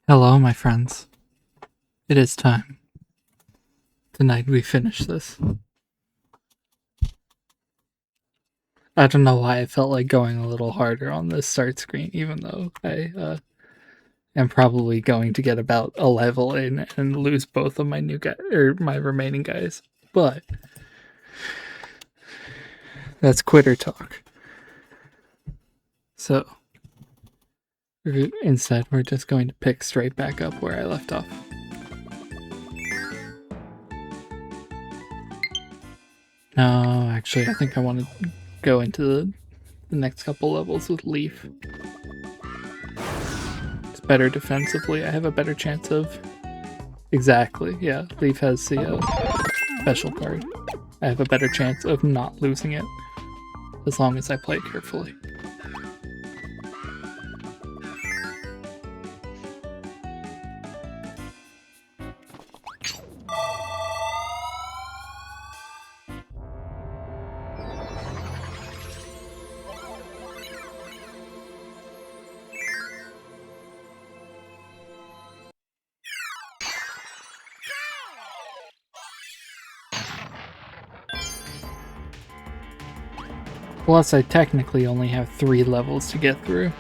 Hello, my friends. It is time. Tonight we finish this. I don't know why I felt like going a little harder on this start screen, even though I am probably going to get about a level in and lose both of my new guys or my remaining guys. But that's quitter talk. So instead, we're just going to pick straight back up where I left off. No, actually, I think I want to go into the next couple levels with Leaf. It's better defensively. I have a better chance of... Exactly, yeah. Leaf has the special card. I have a better chance of not losing it as long as I play carefully. Plus, I technically only have 3 levels to get through.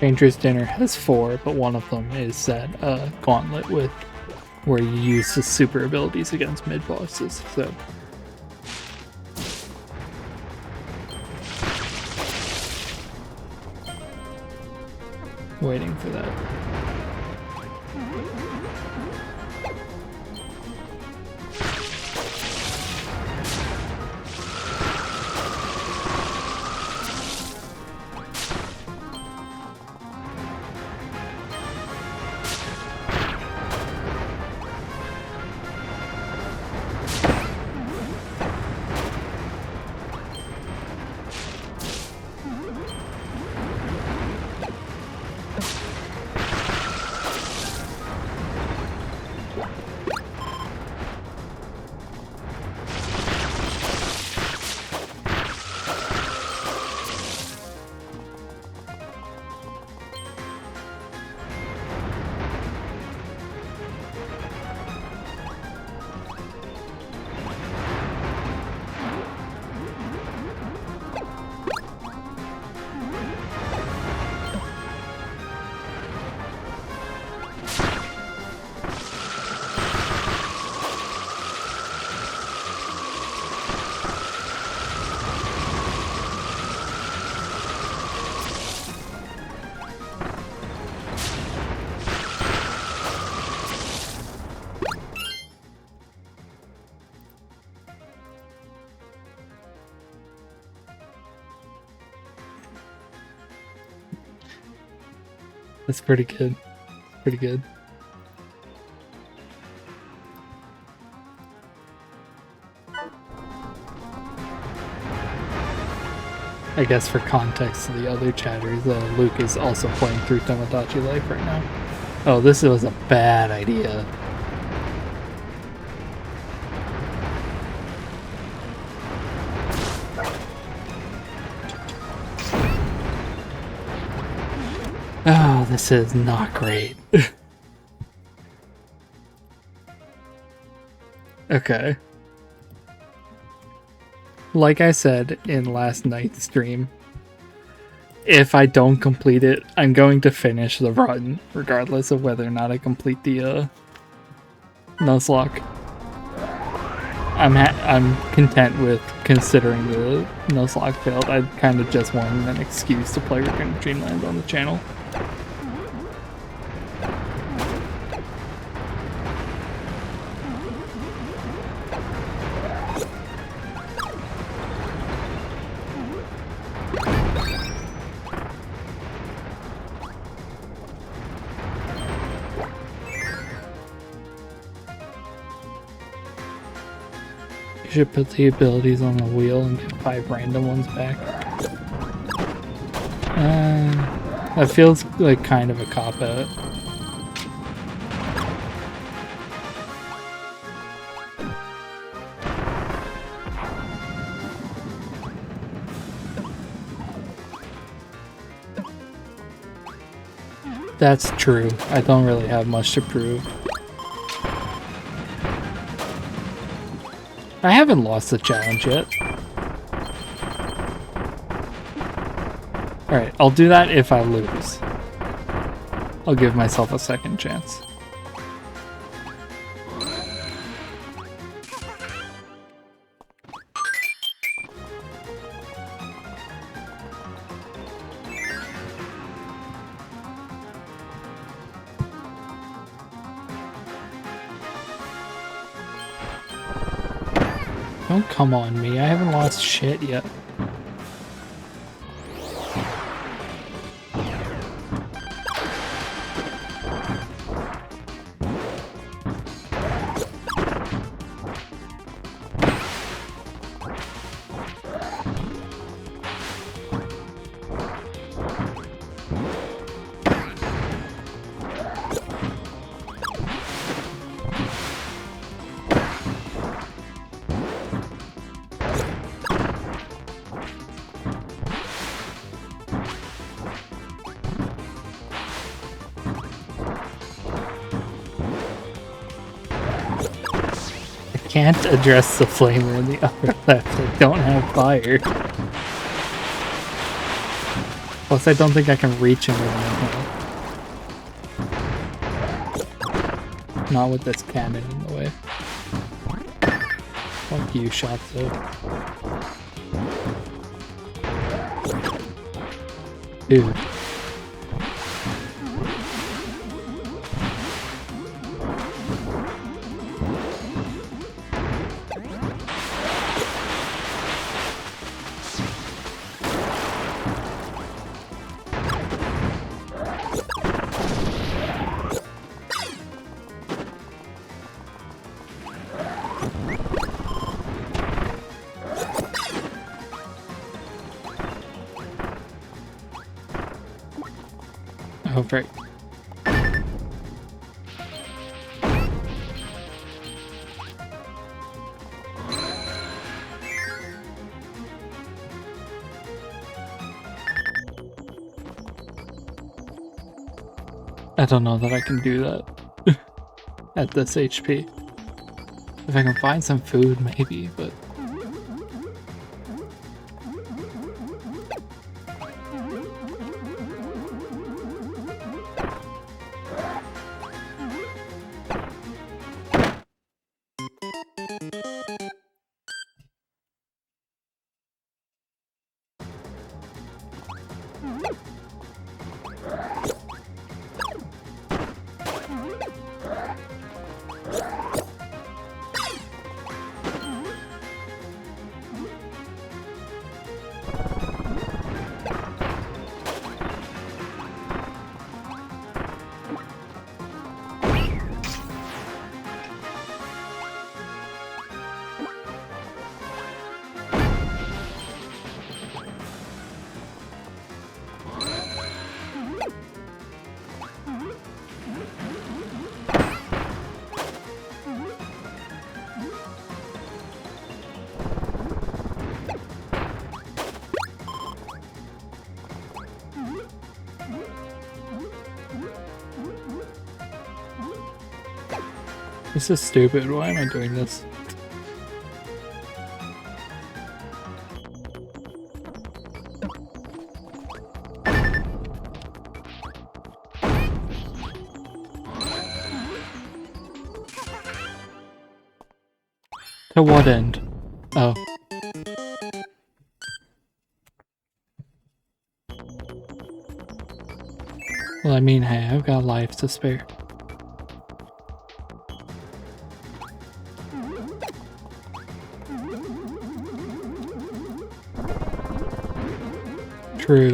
Dangerous Dinner has 4, but one of them is that gauntlet with where you use the super abilities against mid-bosses, so... Waiting for that. That's pretty good. Pretty good. I guess for context to the other chatters, Luke is also playing through Tomodachi Life right now. Oh, this was a bad idea. Oh, this is not great. Okay. Like I said in last night's stream, if I don't complete it, I'm going to finish the run, regardless of whether or not I complete the Nuzlocke. I'm content with considering the Nuzlocke failed. I kind of just wanted an excuse to play Return to Dreamland on the channel. You should put the abilities on the wheel and get 5 random ones back. That feels like kind of a cop-out. That's true. I don't really have much to prove. I haven't lost the challenge yet. Alright, I'll do that if I lose. I'll give myself a second chance. Don't come on me, I haven't lost shit yet. Can't address the flamer in the upper left. I don't have fire. Plus, I don't think I can reach him with my hand. Not with this cannon in the way. Fuck you, Shatsu. Dude. Oh, great. I don't know that I can do that at this HP. If I can find some food, maybe, but... This is stupid. Why am I doing this? To what end? Oh. Well, I mean, hey, I've got life to spare. True.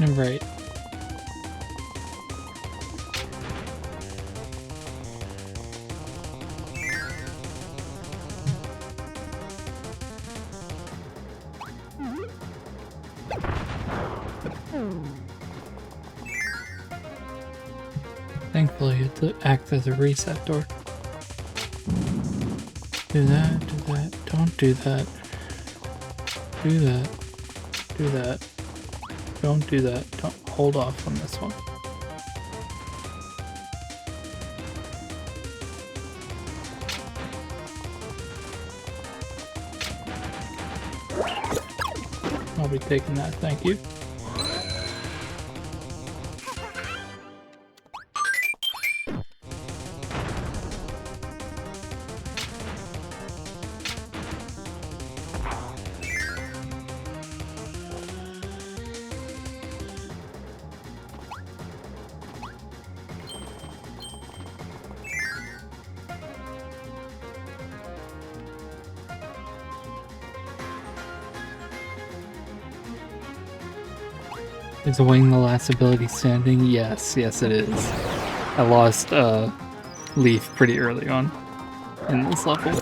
Right. Thankfully, it acts as a reset door. Do that, don't do that. Do that, do that. Don't do that, don't hold off on this one. I'll be taking that, thank you. Is Wing the last ability standing? Yes, yes it is. I lost Leaf pretty early on in this level.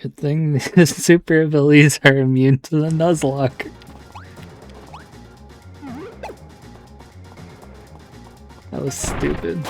Good thing the super abilities are immune to the Nuzlocke. That was stupid.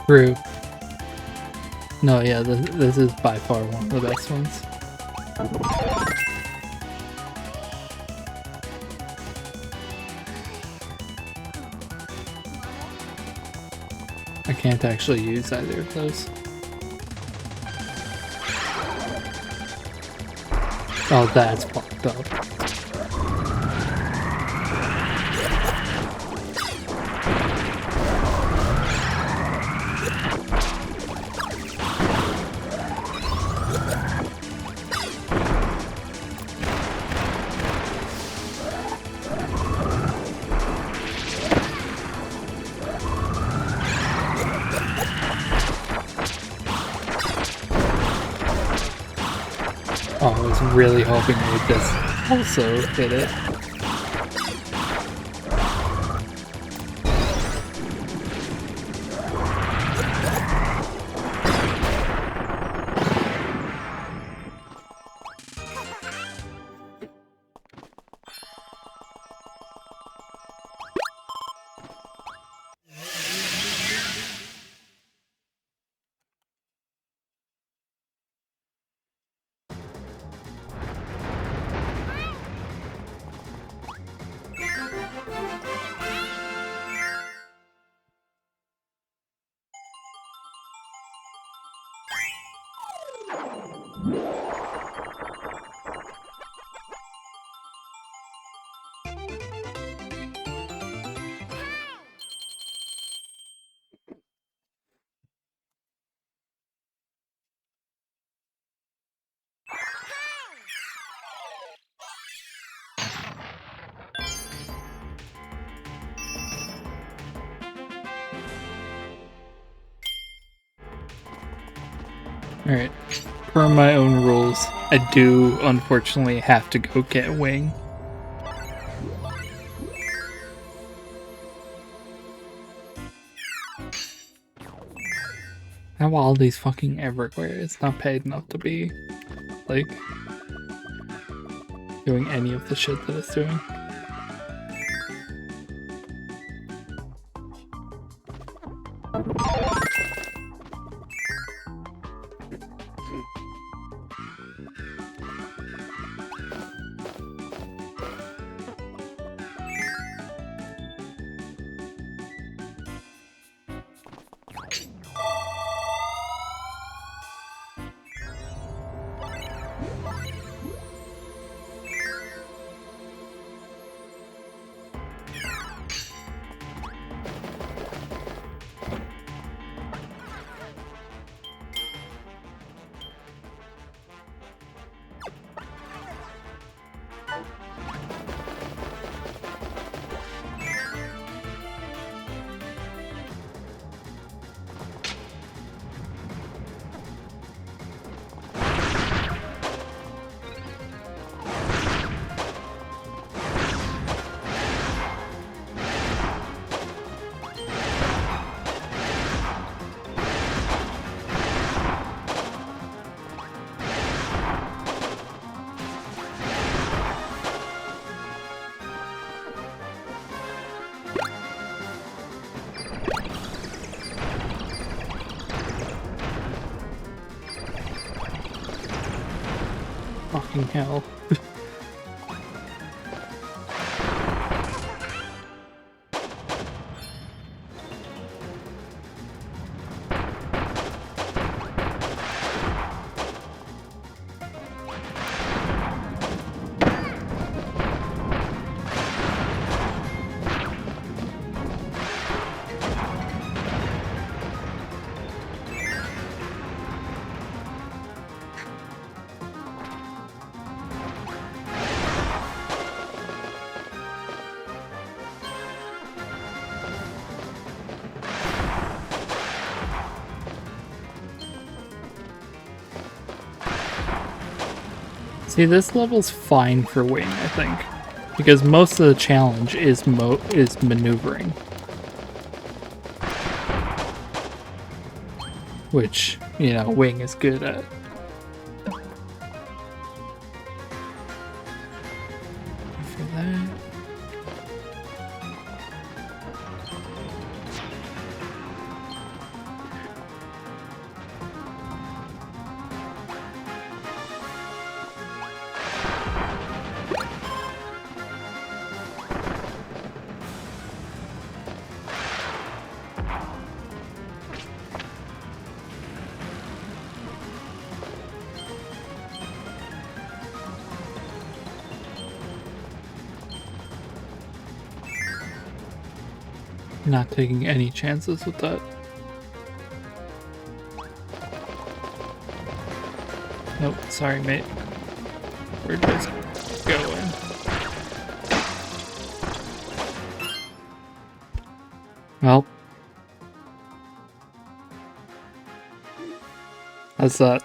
True. No, yeah, this is by far one of the best ones. I can't actually use either of those. Oh, that's fucked up. Oh, I was really hoping I would just also hit it. Alright, per my own rules, I do unfortunately have to go get Wing. How are all these fucking everywhere? It's not paid enough to be, like, doing any of the shit that it's doing. Fucking hell. See, this level's fine for Wing, I think, because most of the challenge is maneuvering, which, you know, Wing is good at. For that. Not taking any chances with that. Nope, sorry, mate. We're just going. Well. How's that?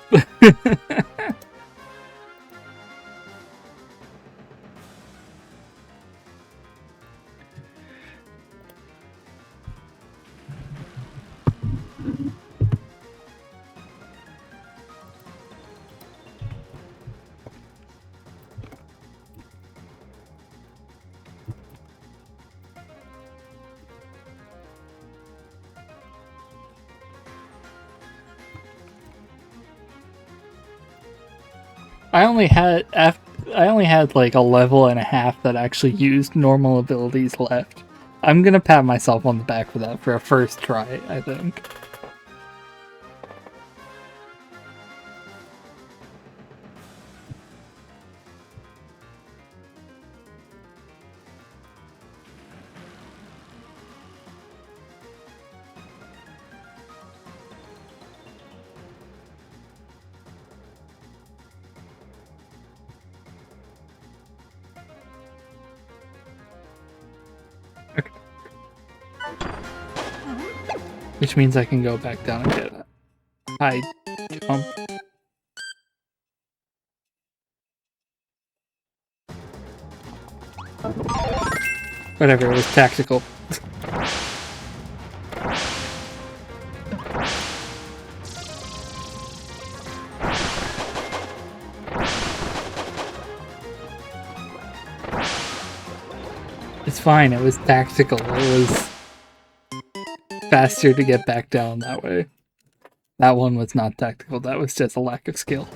I only had like a level and a half that actually used normal abilities left. I'm gonna pat myself on the back for that for a first try, I think. Which means I can go back down and get high jump. Whatever, it was tactical. It's fine, it was tactical. It was faster to get back down that way. That one was not tactical, that was just a lack of skill.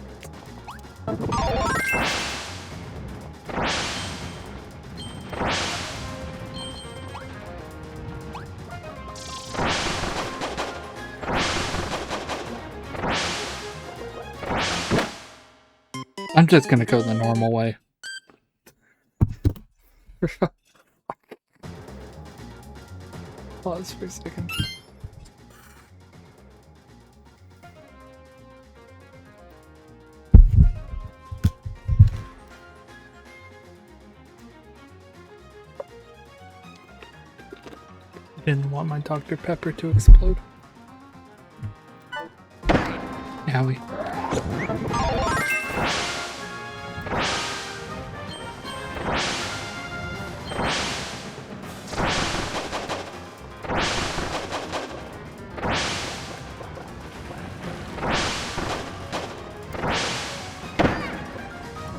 I'm just gonna go the normal way. Pause for a second. Didn't want my Dr. Pepper to explode. Owie.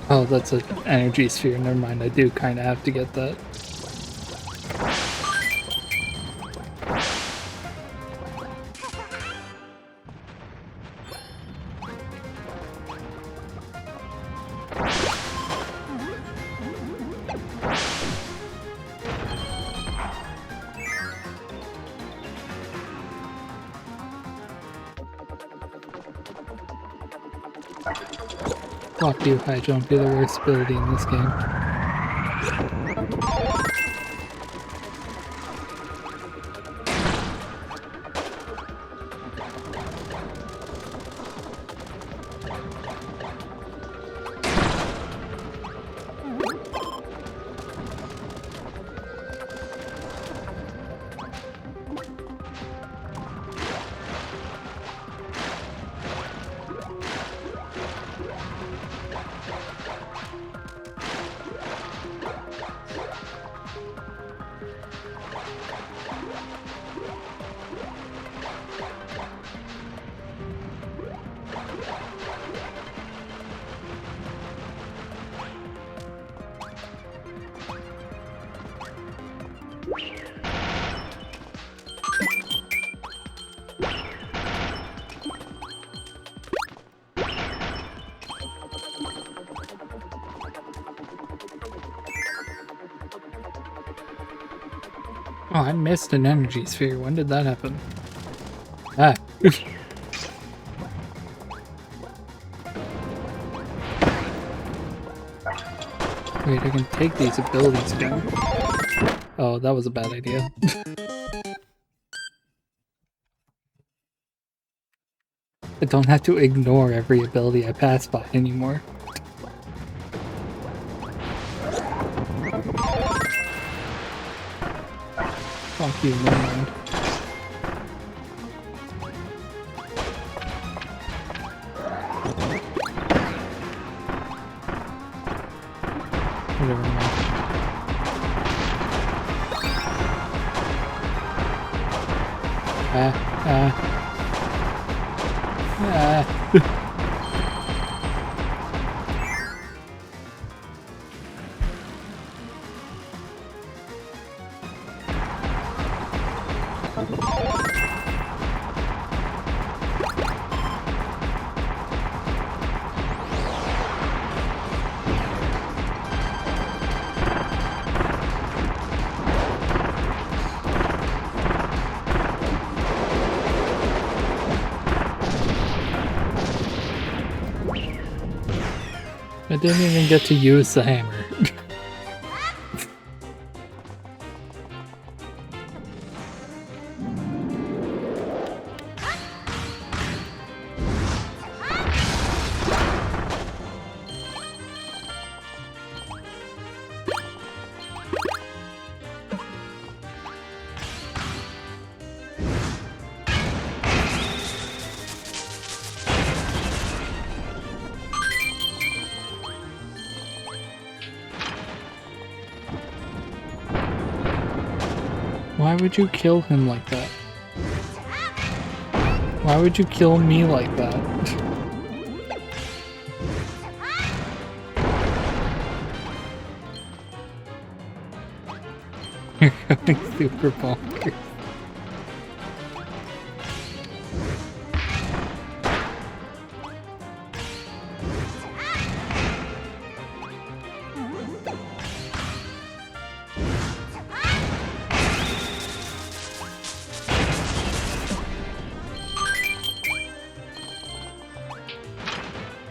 Oh, that's an energy sphere. Never mind, I do kind of have to get that. Fuck you, high jump. You're the worst ability in this game. Oh, I missed an energy sphere. When did that happen? Ah. Wait, I can take these abilities down. Oh, that was a bad idea. I don't have to ignore every ability I pass by anymore. Fuck you, Memoriam. Whatever, man. I didn't even get to use the hammer. Why would you kill him like that? Why would you kill me like that? You're going super bonkers.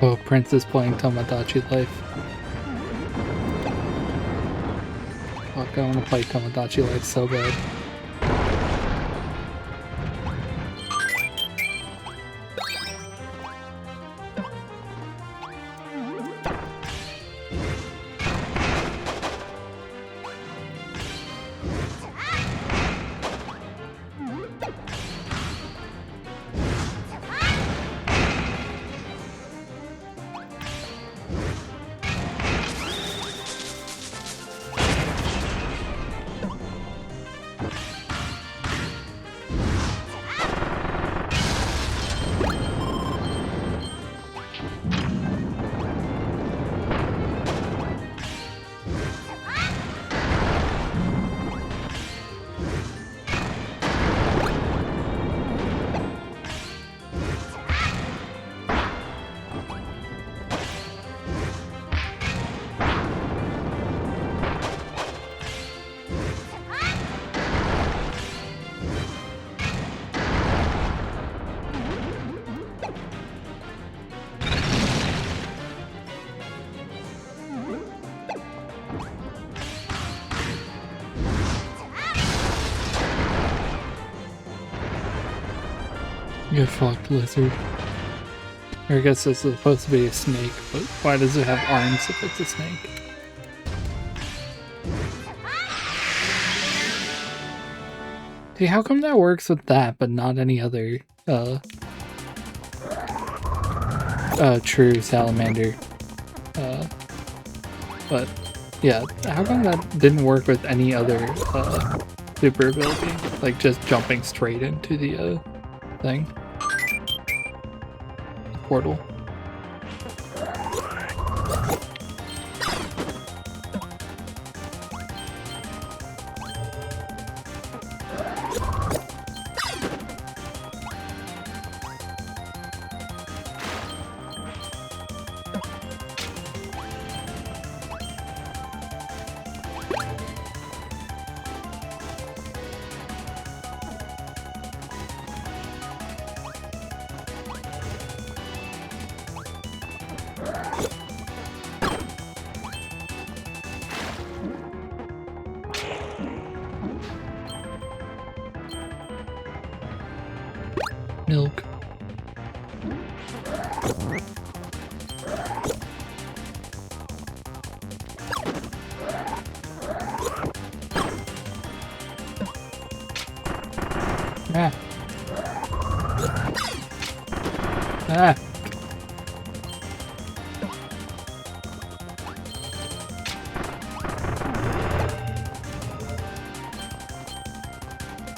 Oh, Prince is playing Tomodachi Life. Fuck, I wanna play Tomodachi Life so bad. You're fucked, lizard. Or I guess it's supposed to be a snake, but why does it have arms if it's a snake? Hey, how come that works with that, but not any other, true salamander? But, yeah, how come that didn't work with any other, super ability? Like, just jumping straight into the, thing? Portal. Milk. Ah. Ah.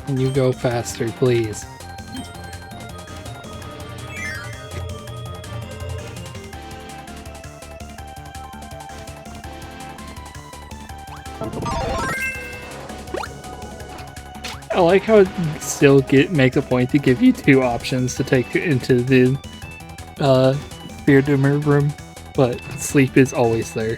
Can you go faster, please? I like how it still makes a point to give you two options to take into the Spirit Dimmer room, but sleep is always there.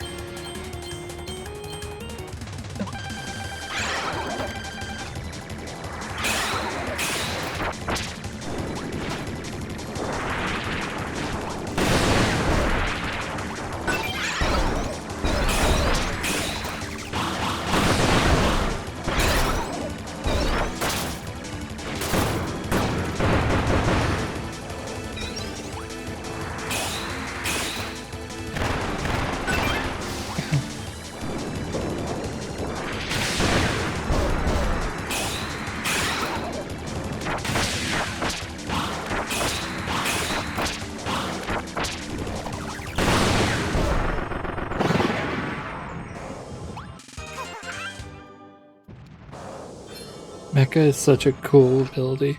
Mecha is such a cool ability.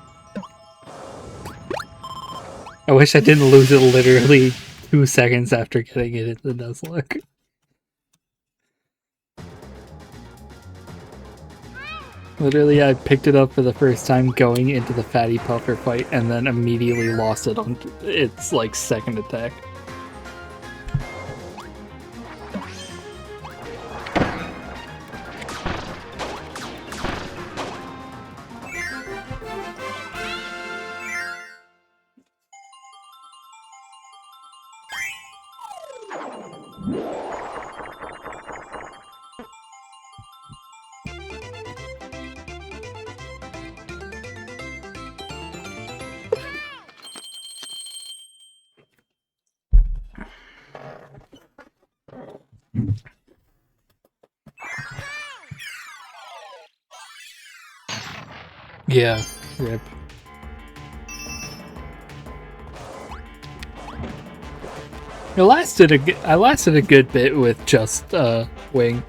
I wish I didn't lose it literally 2 seconds after getting it into the Nuzlocke. Literally, I picked it up for the first time going into the Fatty Puffer fight and then immediately lost it on its, like, second attack. Yeah, rip. I lasted a good bit with just Wing.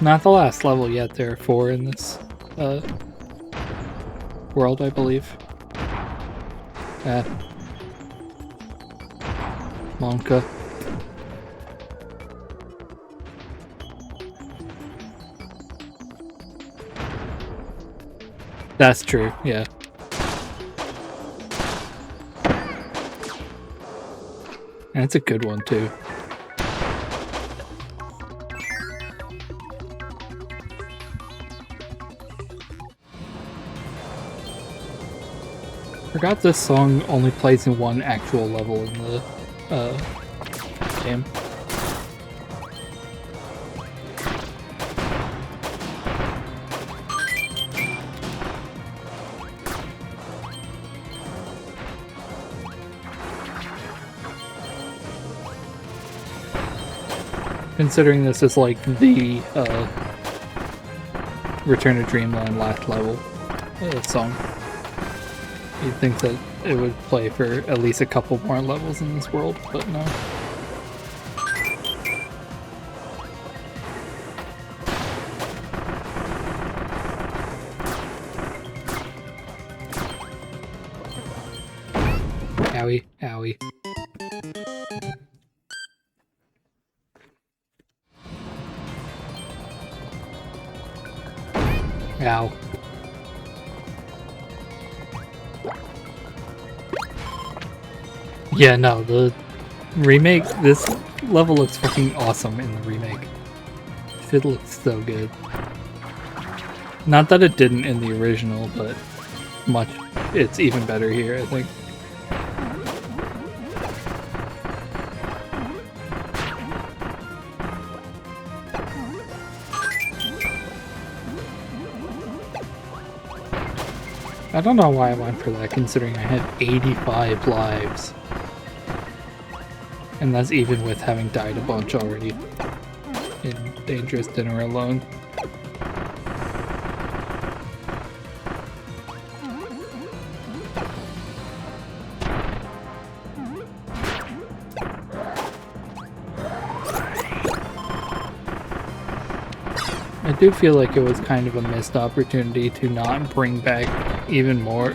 Not the last level yet. There are 4 in this world, I believe. Monka. That's true, yeah. And it's a good one, too. Forgot this song only plays in one actual level in the game. Considering this is like the Return to Dreamland last level song, you'd think that it would play for at least a couple more levels in this world, but no. Owie, owie. Ow. Yeah, no, the remake, this level looks fucking awesome in the remake. It looks so good. Not that it didn't in the original, but it's even better here, I think. I don't know why I went for that, considering I had 85 lives. And that's even with having died a bunch already in Dangerous Dinner alone. I do feel like it was kind of a missed opportunity to not bring back even more,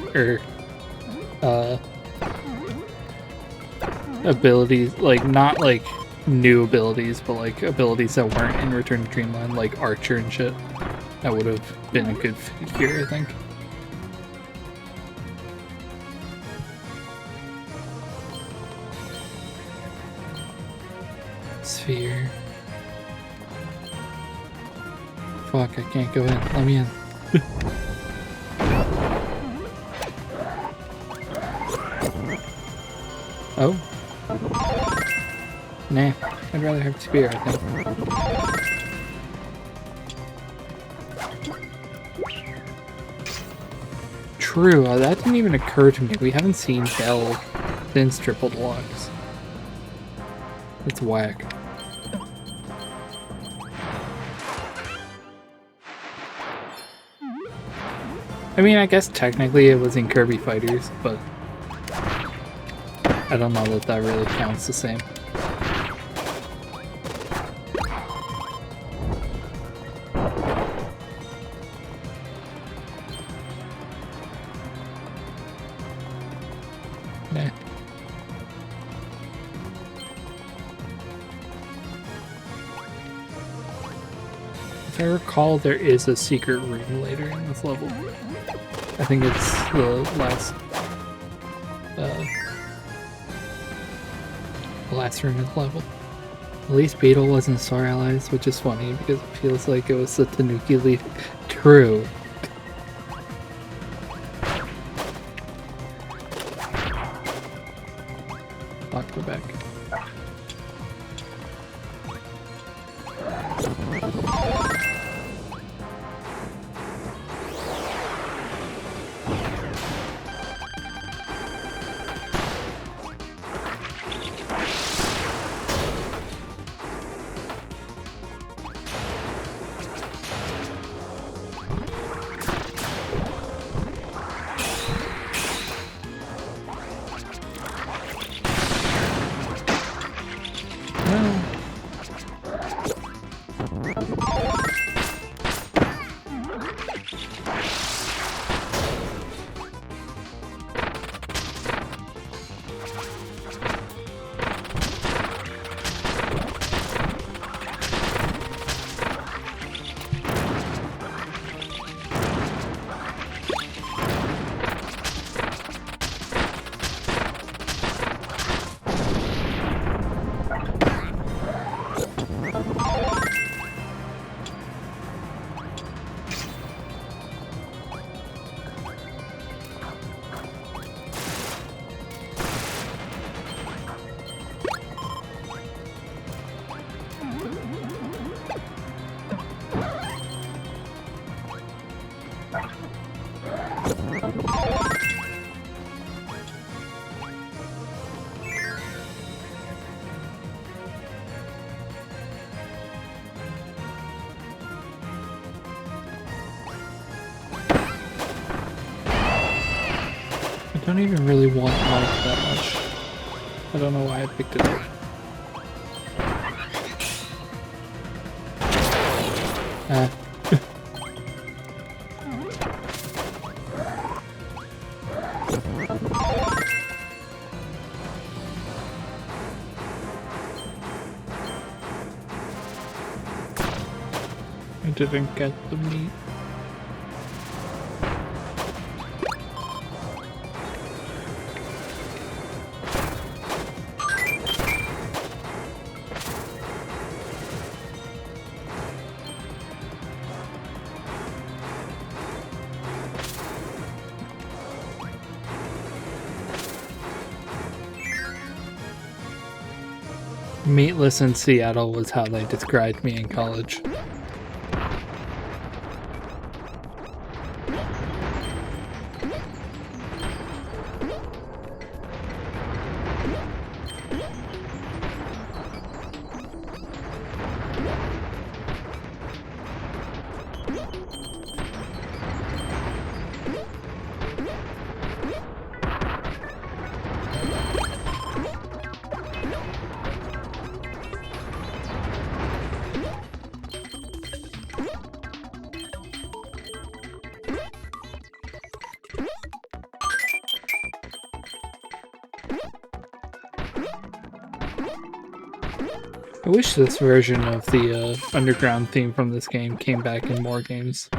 abilities, like, not, like, new abilities, but, like, abilities that weren't in Return to Dreamland, like Archer and shit. That would have been a good fit here, I think. Sphere. Fuck, I can't go in. Let me in. Oh. Nah, I'd rather have Spear, I think. True, that didn't even occur to me. We haven't seen Bell since Triple Deluxe. It's whack. I mean, I guess technically it was in Kirby Fighters, but I don't know that that really counts the same. Nah. If I recall, there is a secret room later in this level. I think it's the last room in the level. At least Beetle wasn't Soralized, which is funny because it feels like it was the Tanuki lead. True. Fuck, we're back. I don't even really want life that much. I don't know why I picked it up. I didn't get the meat. Meatless in Seattle was how they described me in college. I wish this version of the underground theme from this game came back in more games.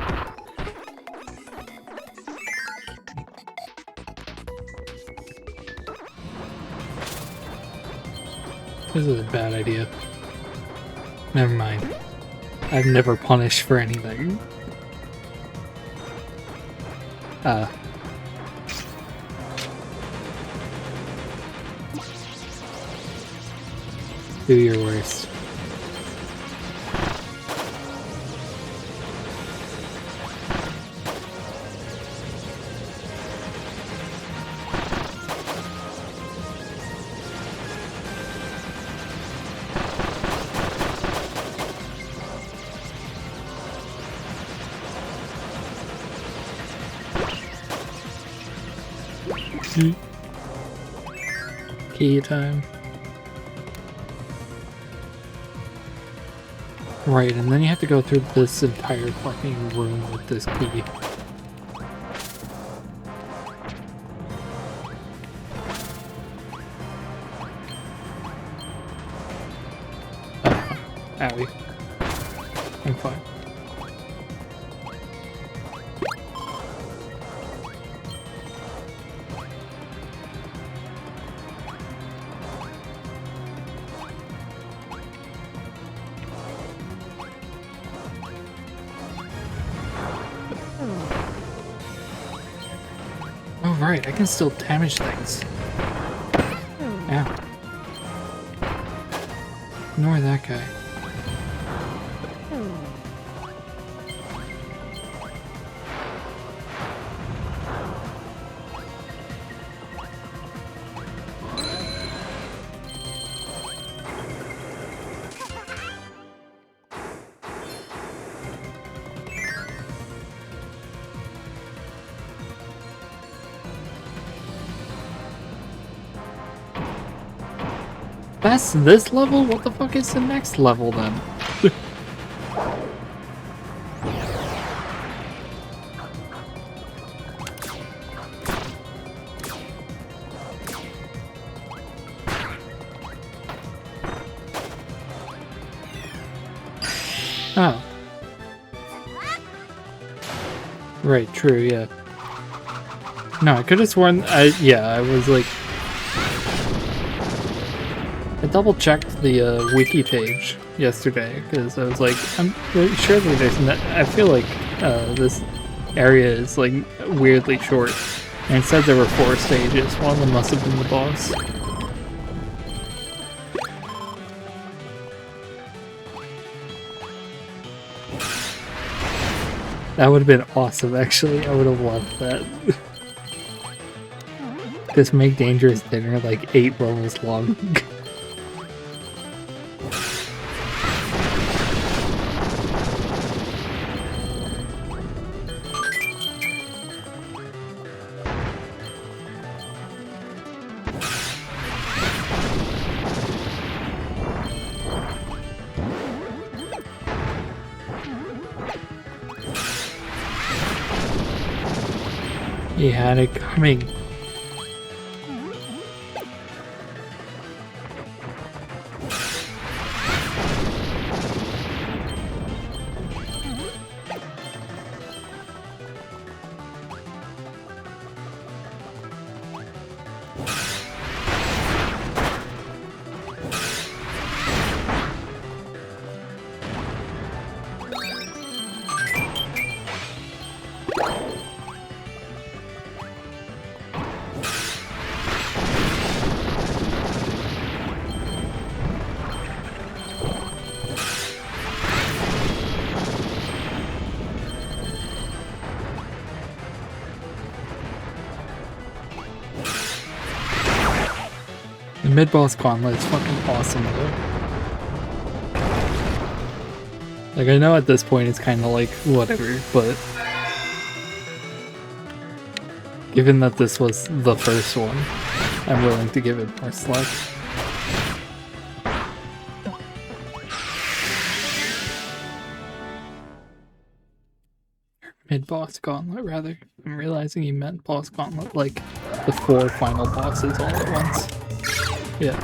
This is a bad idea. Never mind. I've never punished for anything. Do your worst. Key time. Right, and then you have to go through this entire fucking room with this key. Owie. I'm fine. Oh right, I can still damage things. Ow. Ignore that guy. That's this level? What the fuck is the next level then? Oh. Right, true, yeah. No, I could have sworn I was like I double checked the wiki page yesterday because I was like, surely there's I feel like this area is like weirdly short, and it said there were 4 stages. One of them must have been the boss. That would have been awesome, actually. I would have loved that. Just make Dangerous Dinner like 8 levels long. He had it coming. The mid-boss gauntlet is fucking awesome though. Like, I know at this point it's kind of like, whatever, but given that this was the first one, I'm willing to give it more slack. Mid-boss gauntlet, rather. I'm realizing you meant boss gauntlet, like the 4 final bosses all at once. Yeah.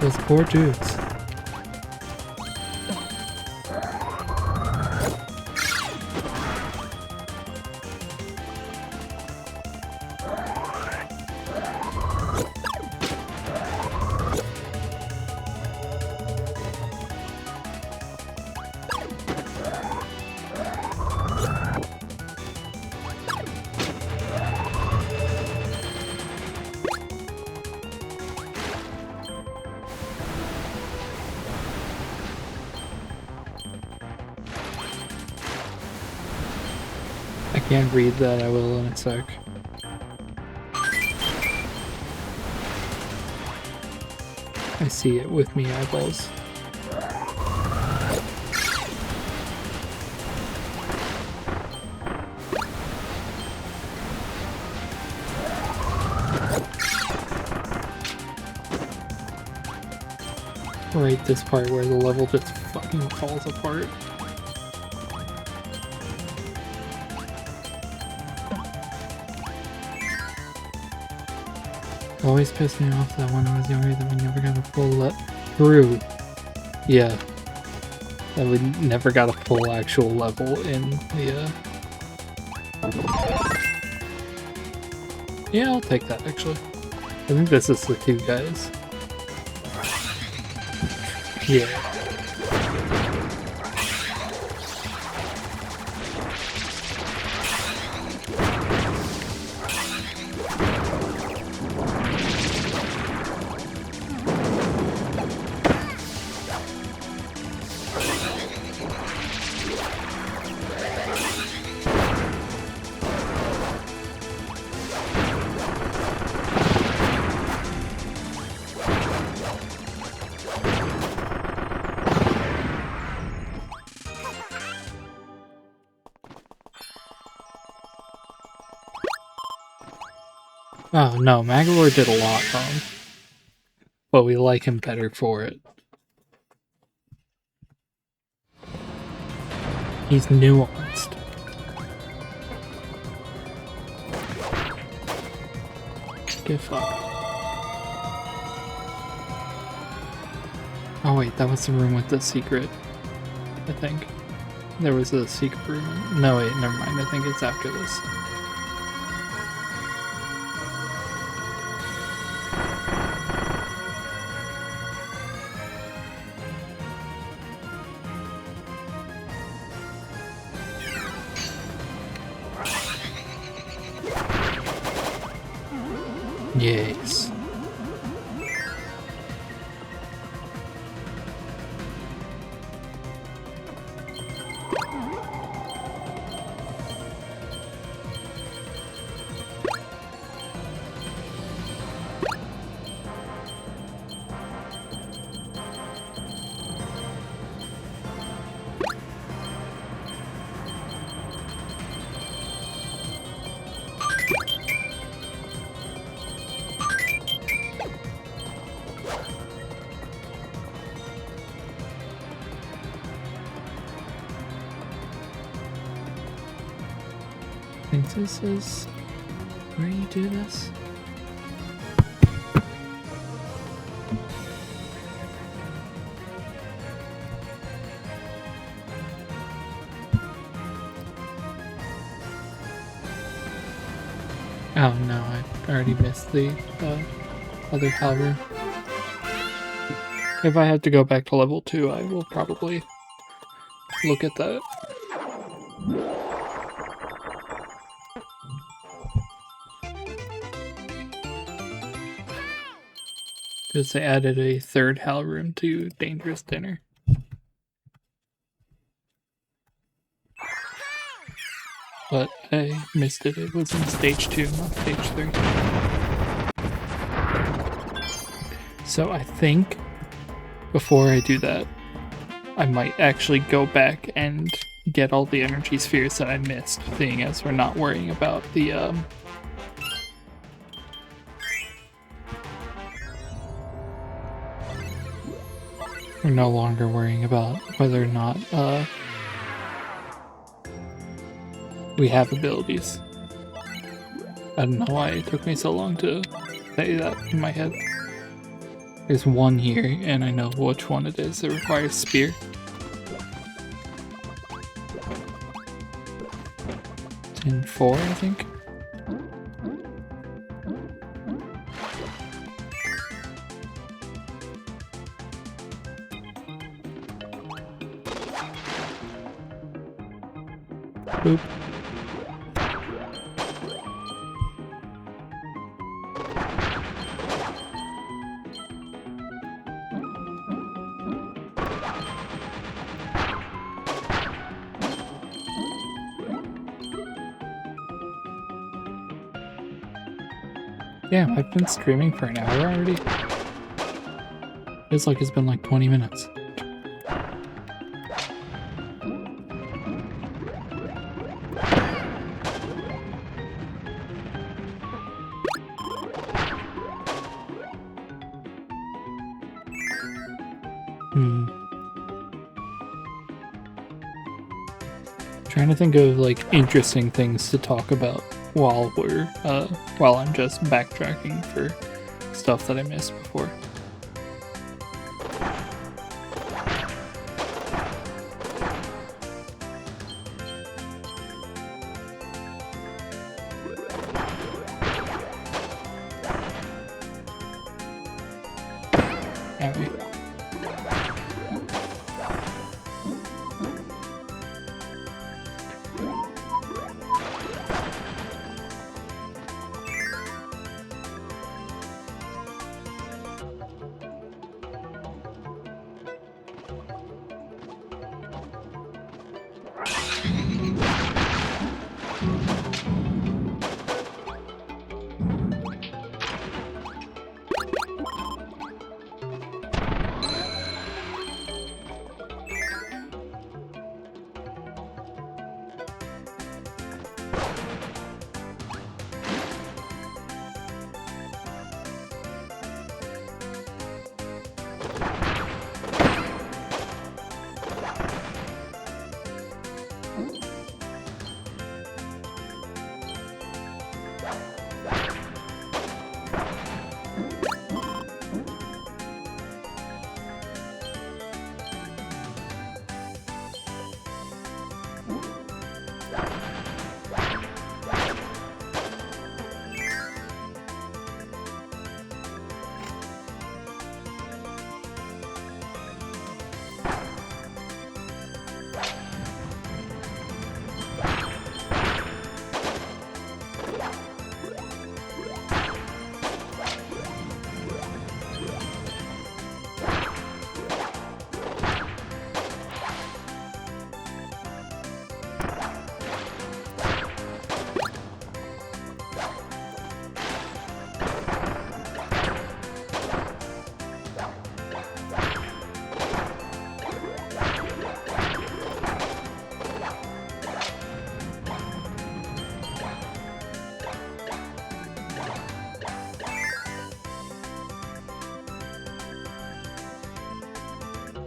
Those poor dudes. I can't read that, I will in a sec. I see it with me eyeballs. Right, this part where the level just fucking falls apart. It always pissed me off that when I was younger that we never got a full let through. Yeah. That we never got a full actual level in the Yeah, I'll take that actually. I think this is the two guys. Yeah. Oh no, Magolor did a lot wrong. But we like him better for it. He's nuanced. Get fucked. Oh wait, that was the room with the secret. I think. There was a secret room. No wait, never mind. I think it's after this. Yes. I think this is where you do this. Oh no, I already missed the other hell room. If I have to go back to level 2, I will probably look at that. Because they added a third hell room to Dangerous Dinner. But I missed it. It was in stage 2, not stage 3. So I think before I do that, I might actually go back and get all the energy spheres that I missed, seeing as we're not worrying about the we're no longer worrying about whether or not we have abilities. I don't know why it took me so long to say that in my head. There's one here, and I know which one it is. It requires spear. It's in 4, I think. Boop. Damn, I've been streaming for an hour already. Feels like it's been like 20 minutes. Trying to think of like interesting things to talk about while I'm just backtracking for stuff that I missed before.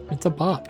It's a bop.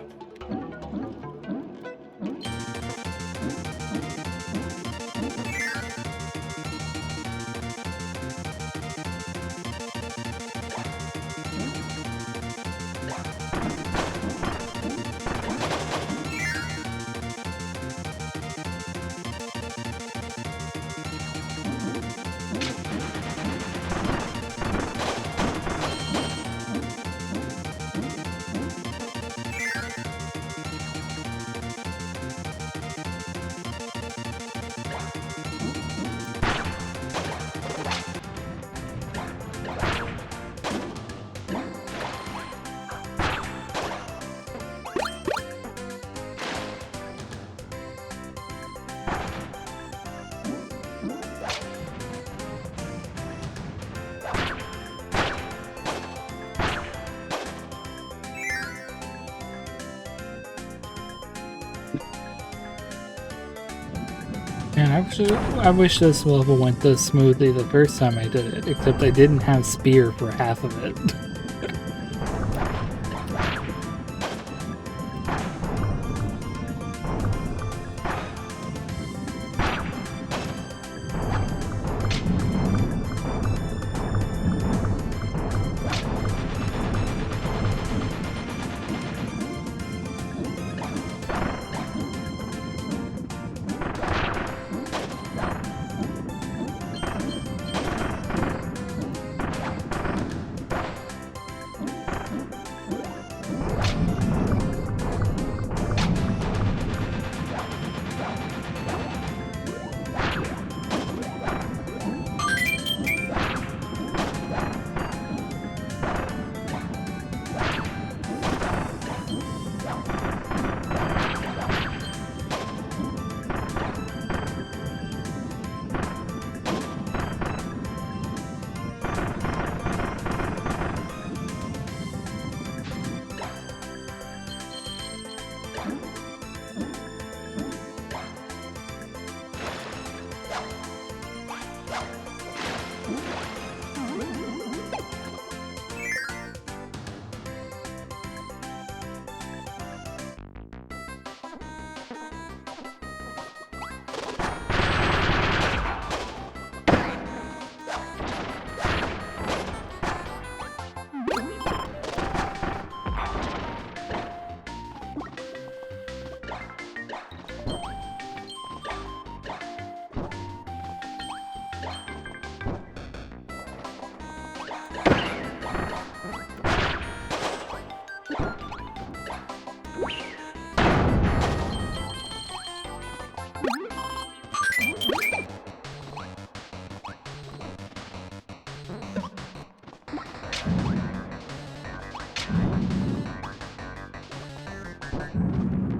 Man, I wish this level went this smoothly the first time I did it, except I didn't have spear for half of it.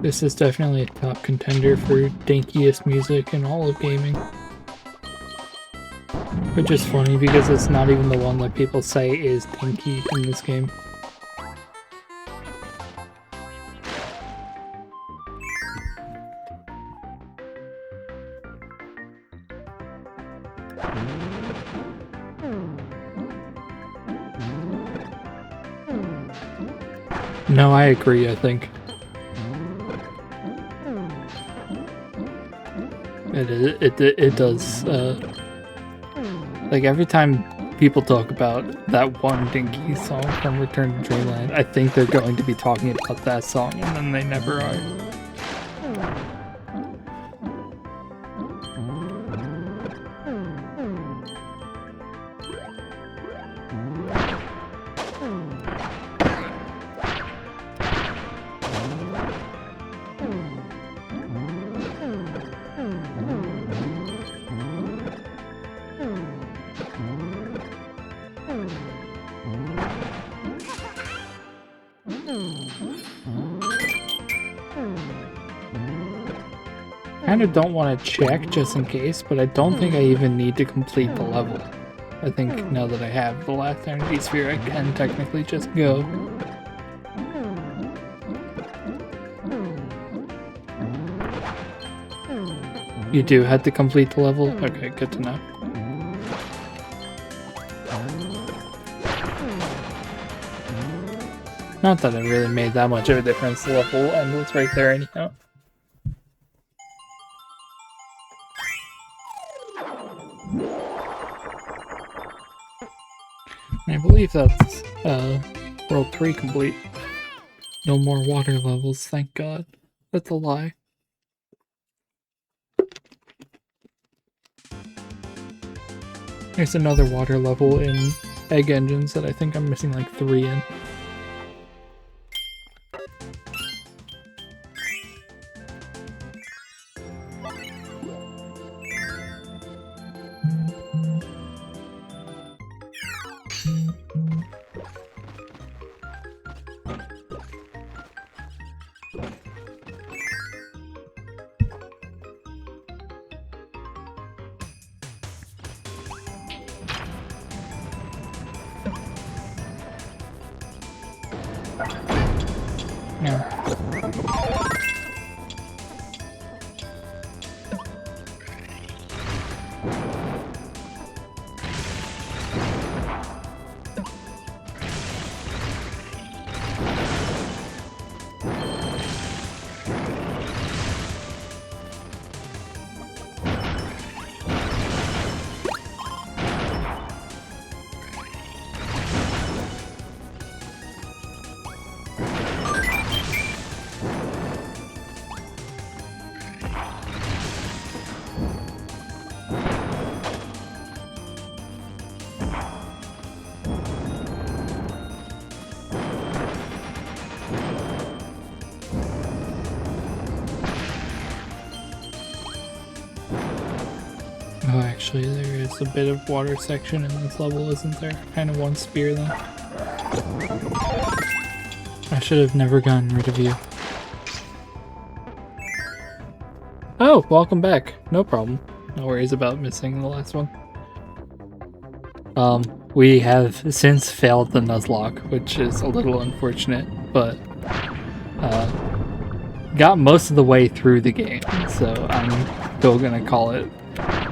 This is definitely a top contender for dinkiest music in all of gaming. Which is funny because it's not even the one that people say is dinky in this game. No, I agree, I think. It does, like every time people talk about that one dinky song from Return to Dreamland, I think they're going to be talking about that song, and then they never are. I don't want to check just in case, but I don't think I even need to complete the level. I think now that I have the last energy sphere, I can technically just go. You do have to complete the level? Okay, good to know. Not that it really made that much of a difference, the level end was right there anyhow. I believe that's World 3 complete. No more water levels, thank God. That's a lie. There's another water level in Egg Engines that I think I'm missing like 3 in. Oh, actually, there is a bit of water section in this level, isn't there? Kind of one spear, then. I should have never gotten rid of you. Oh, welcome back. No problem. No worries about missing the last one. We have since failed the Nuzlocke, which is a little unfortunate, but got most of the way through the game, so I'm still gonna call it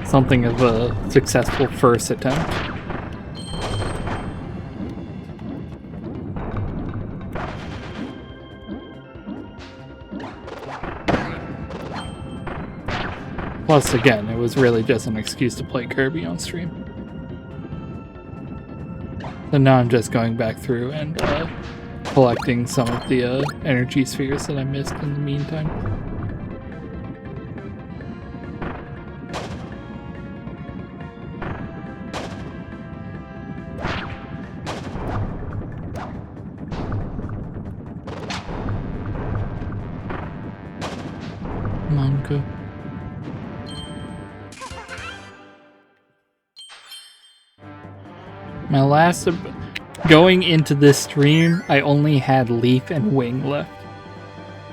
something of a successful first attempt. Plus, again, it was really just an excuse to play Kirby on stream. So now I'm just going back through and collecting some of the energy spheres that I missed in the meantime. Monica. My last... Going into this stream, I only had Leaf and Wing left.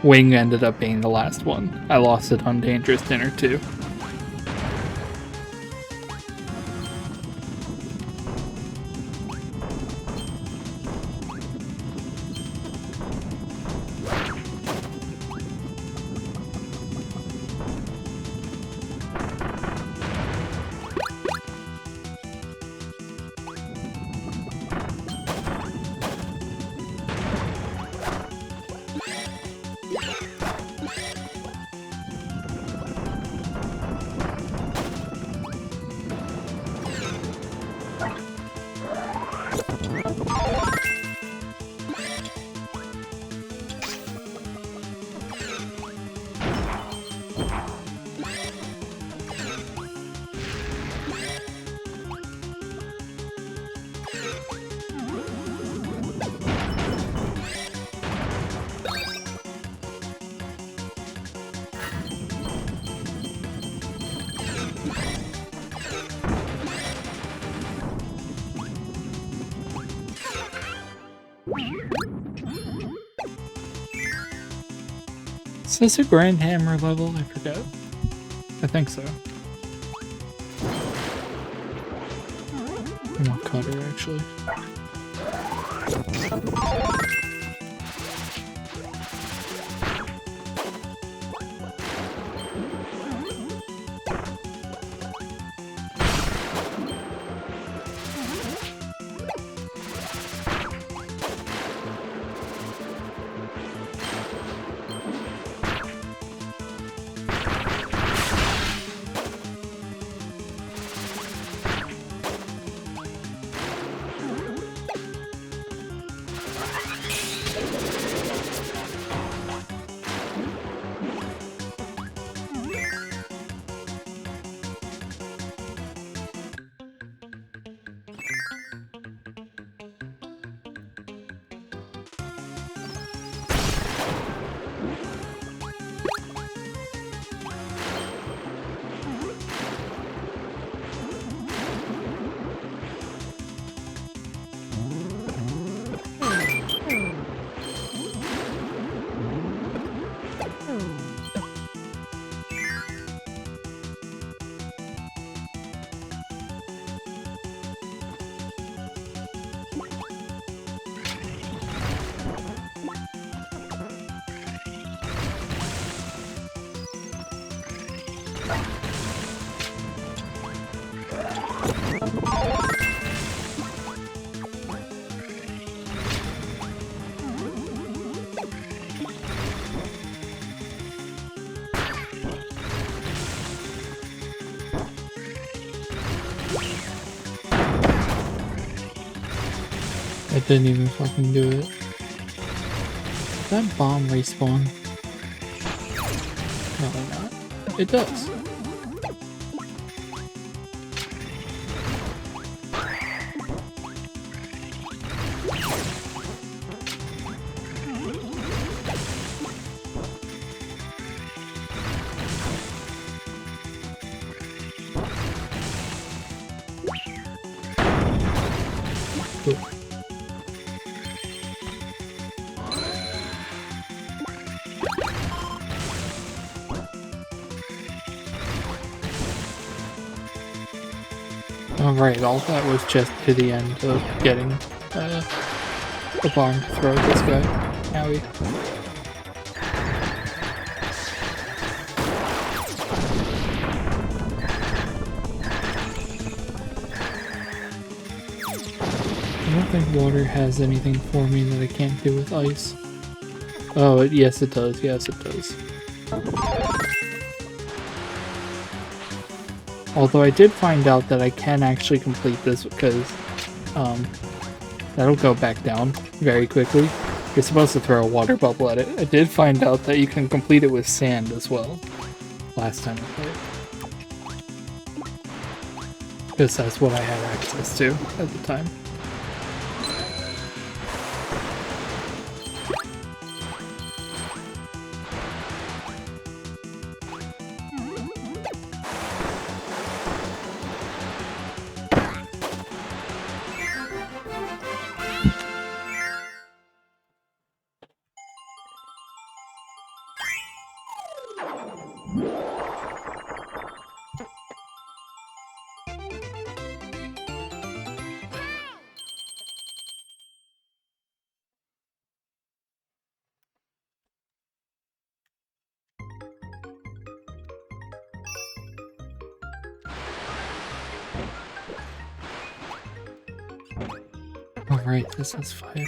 Wing ended up being the last one. I lost it on Dangerous Dinner too. Is this a Grand Hammer level? I forget. I think so. I want Cutter, actually. It didn't even fucking do it. Does that bomb respawn? Probably not. It does. Cool. Alright, all that was just to the end of getting the bomb to throw at this guy. Owie. I don't think water has anything for me that I can't do with ice. Oh, yes it does, yes it does. Although I did find out that I can actually complete this because that'll go back down very quickly. You're supposed to throw a water bubble at it. I did find out that you can complete it with sand as well. Last time I played. Because that's what I had access to at the time. Oh right, this has 5.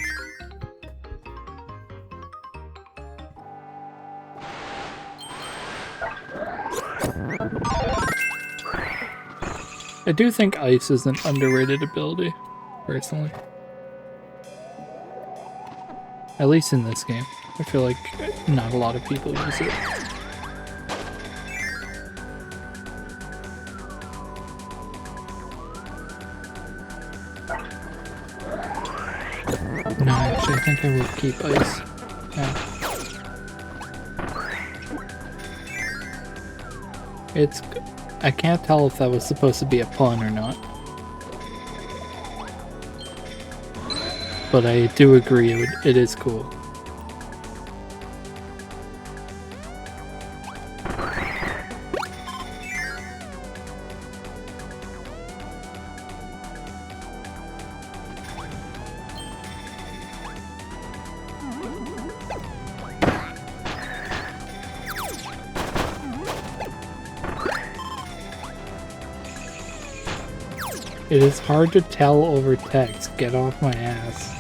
I do think ice is an underrated ability, personally. At least in this game. I feel like not a lot of people use it. No, actually, I think I will keep ice. Yeah. It's... I can't tell if that was supposed to be a pun or not. But I do agree it is cool. It is hard to tell over text. Get off my ass.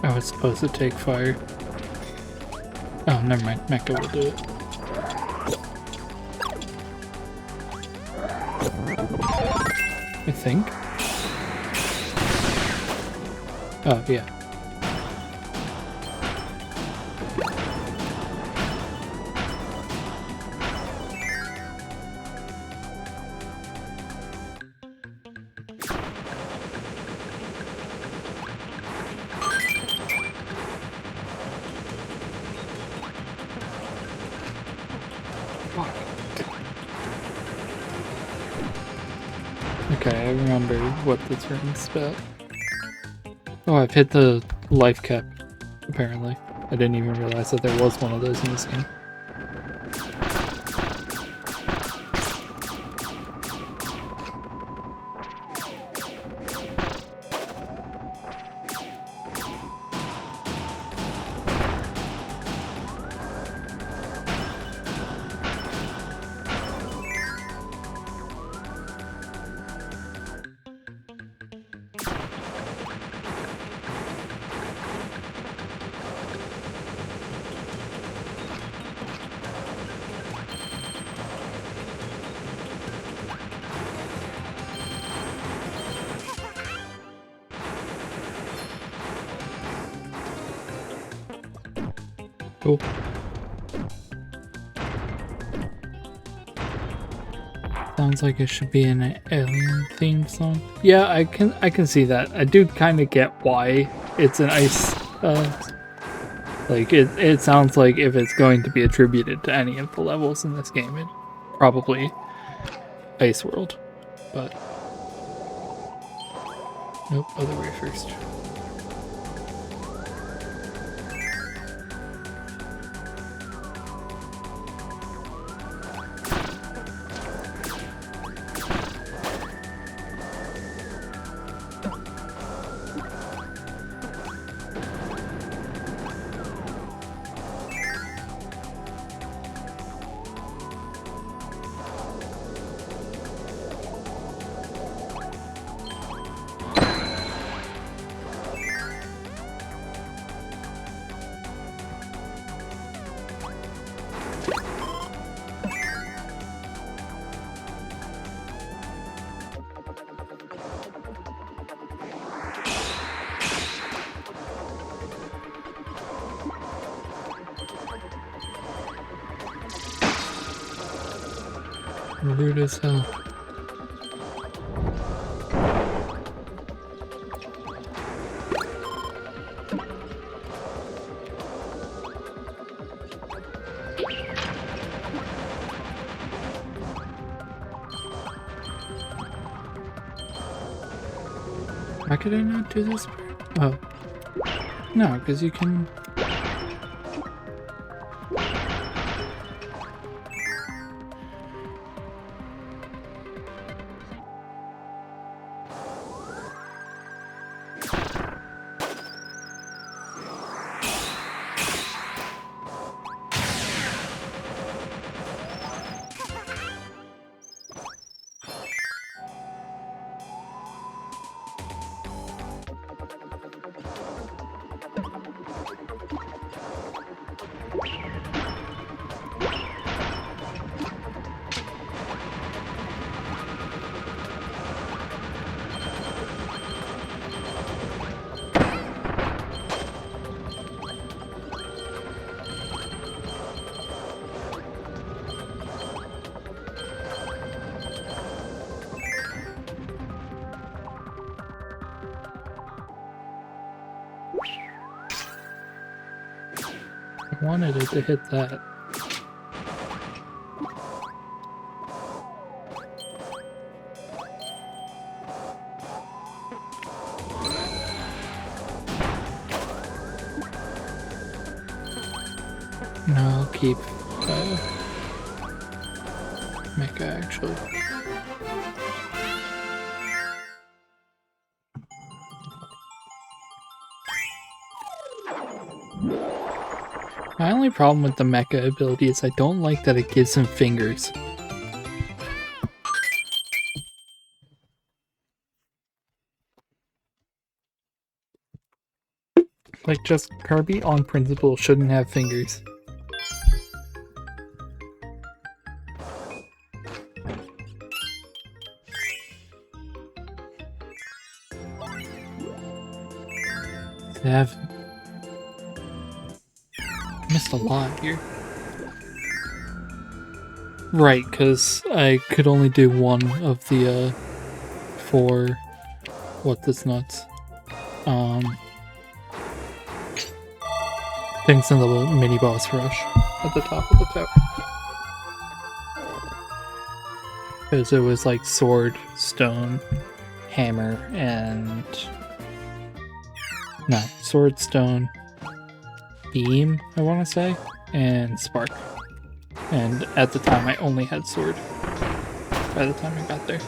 I was supposed to take fire. Oh, never mind. Mecha will do it. I think. Oh, yeah. Okay, I remember what this ring's about. Oh, I've hit the life cap, apparently. I didn't even realize that there was one of those in this game. Cool. Sounds like it should be an alien themed song. Yeah, I can see that. I do kind of get why it's an ice. Like it sounds like if it's going to be attributed to any of the levels in this game, it probably Ice World. But nope, other way first. Rude as hell. Why could I not do this part? Oh. No, because you can... I wanted it to hit that. No, I'll keep Mecha actually. My only problem with the Mecha ability is I don't like that it gives him fingers. Like, just Kirby on principle shouldn't have fingers. Seven. Missed a lot here. Right, because I could only do one of the 4 what this nuts things in the mini boss rush at the top of the tower. Because it was like sword, stone, hammer, and no, sword, stone, beam, I want to say, and spark. And at the time I only had sword by the time I got there.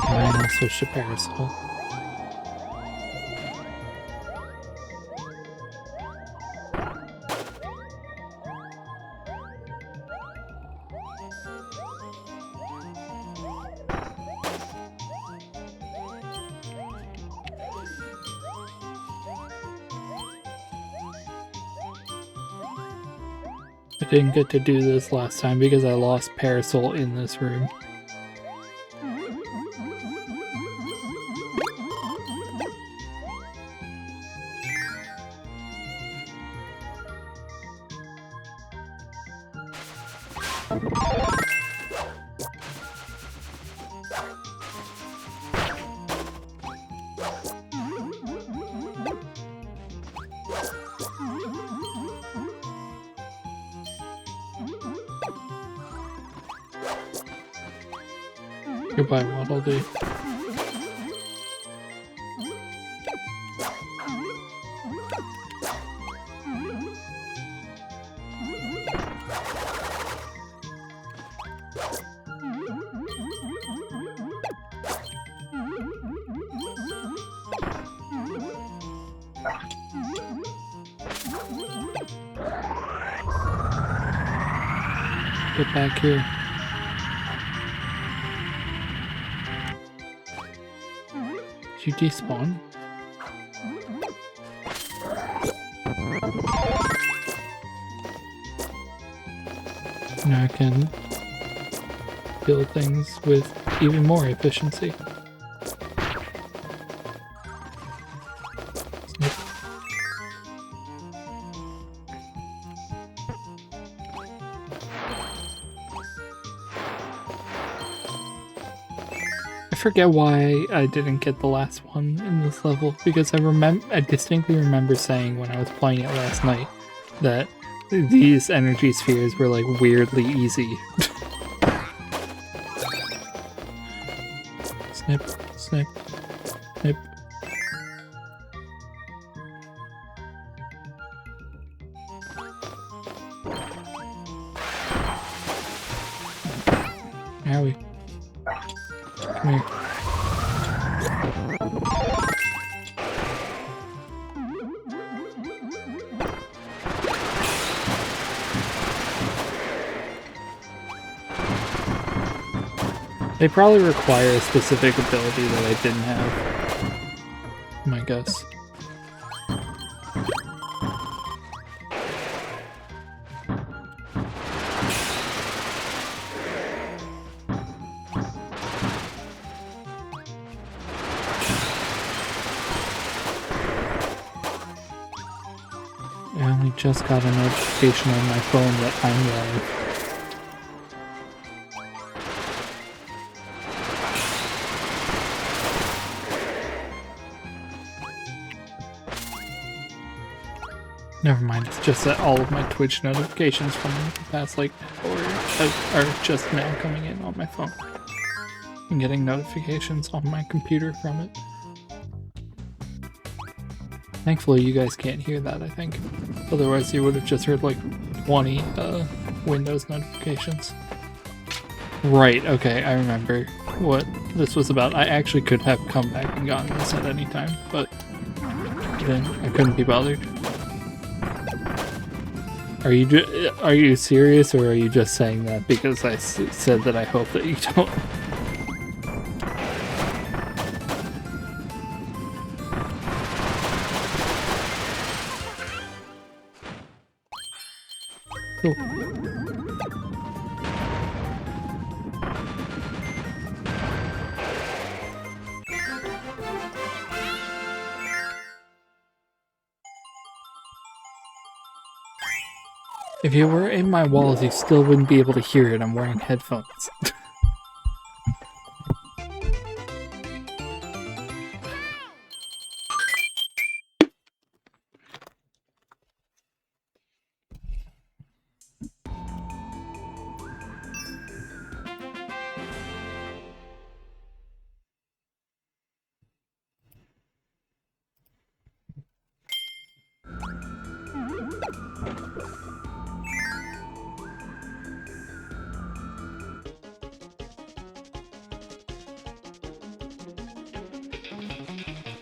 Mine also switched to Parasol. I didn't get to do this last time because I lost Parasol in this room. Goodbye, Waddle Dee. Get back here. Did you despawn? Now I can build things with even more efficiency. I forget why I didn't get the last one in this level, because I distinctly remember saying when I was playing it last night that these energy spheres were like weirdly easy. Snip, snip, snip. Owie. Come here. They probably require a specific ability that I didn't have. My guess. I only just got a notification on my phone that I'm live. Never mind, it's just that all of my Twitch notifications from the past like hour are just now coming in on my phone. I'm getting notifications on my computer from it. Thankfully you guys can't hear that, I think. Otherwise you would have just heard like 20 Windows notifications. Right, okay, I remember what this was about. I actually could have come back and gotten this at any time, but then I couldn't be bothered. Are you serious, or are you just saying that because I said that I hope that you don't? Cool. If you were in my walls, you still wouldn't be able to hear it. I'm wearing headphones.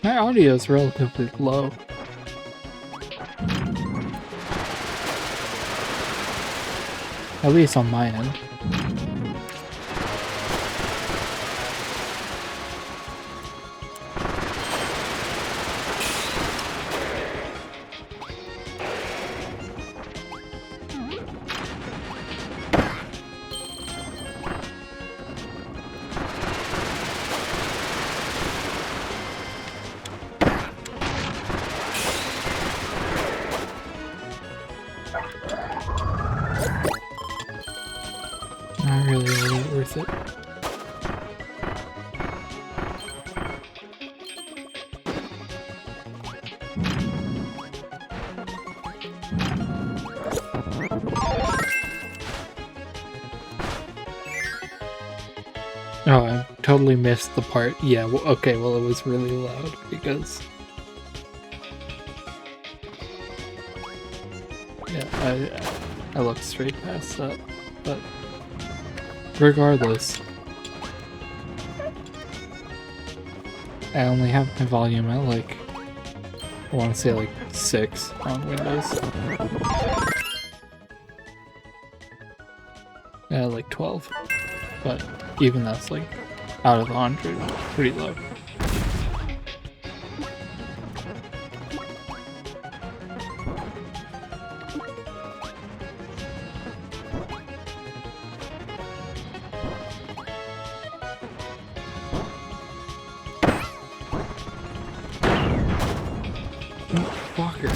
My audio is relatively low. At least on my end. Not really worth it. Oh, I totally missed the part. Yeah, well, okay, well, it was really loud because... Yeah, I looked straight past that, but regardless, I only have my volume at like, I want to say like 6 on Windows. Yeah, like 12, but even that's like out of 100, pretty low. Walker.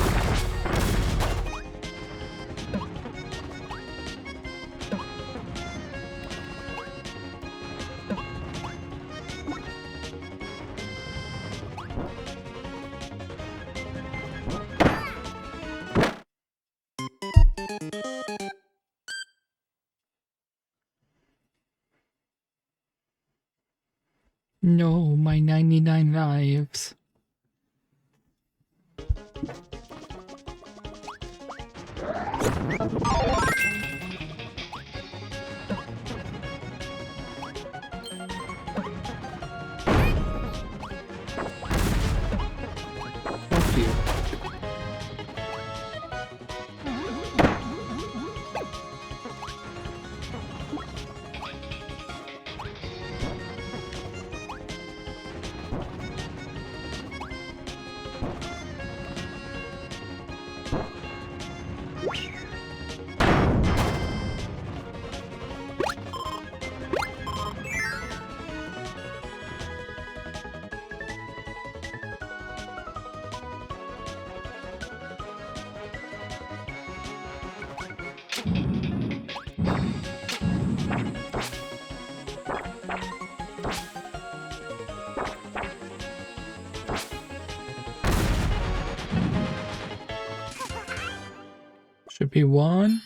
No, my 99 lives. Fuck you. Should be 1.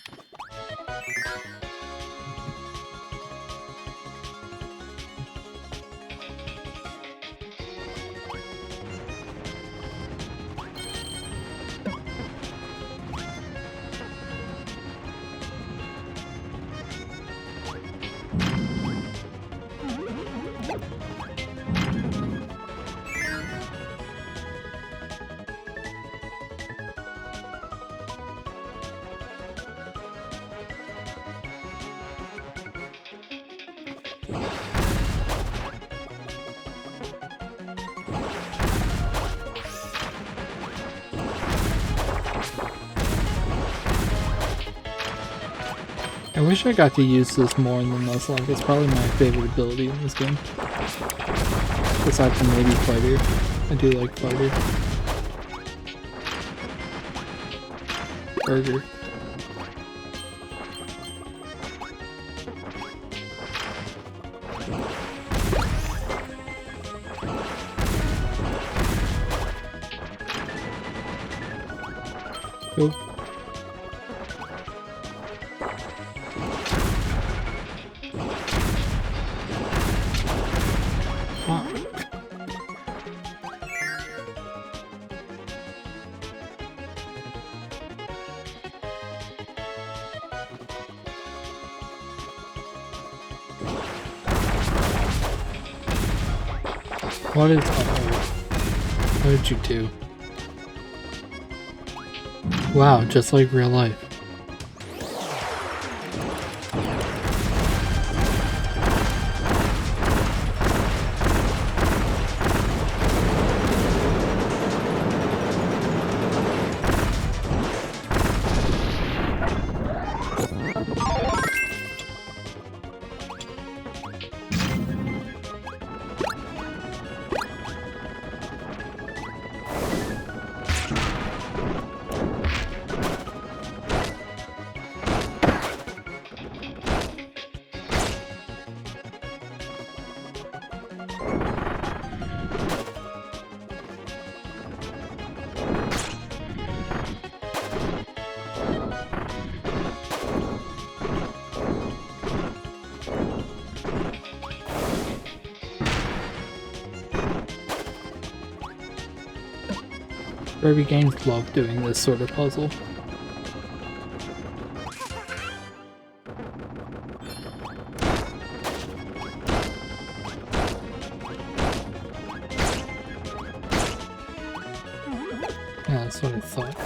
I wish I got to use this more in the Nuzlocke. It's probably my favorite ability in this game. Aside from maybe Fighter. I do like Fighter. Burger. Go. What is what did you do? Wow, just like real life. Kirby games love doing this sort of puzzle. Yeah, that's what I thought.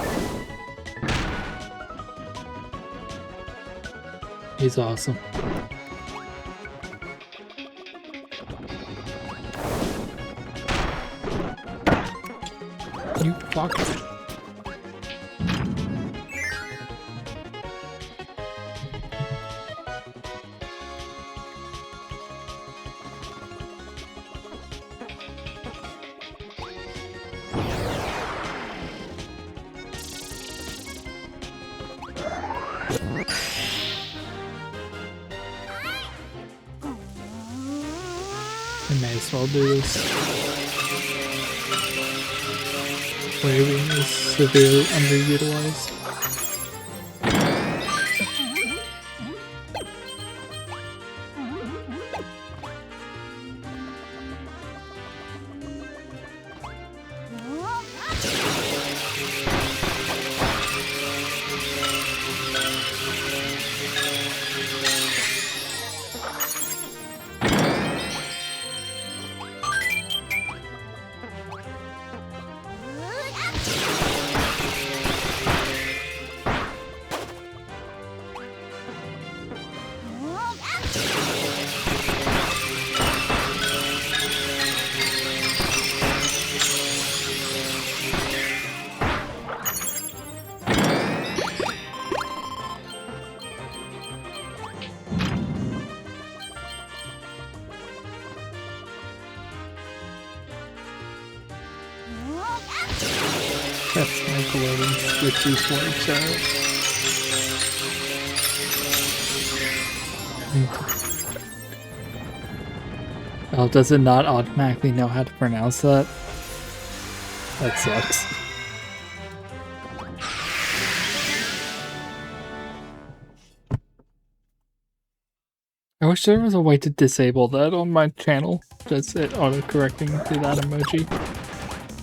He's awesome. You fuck. I may as well do this. Waving is severely underutilized. That's Nickelodeon with these words out. Oh, does it not automatically know how to pronounce that? That sucks. I wish there was a way to disable that on my channel. Just it auto-correcting to that emoji.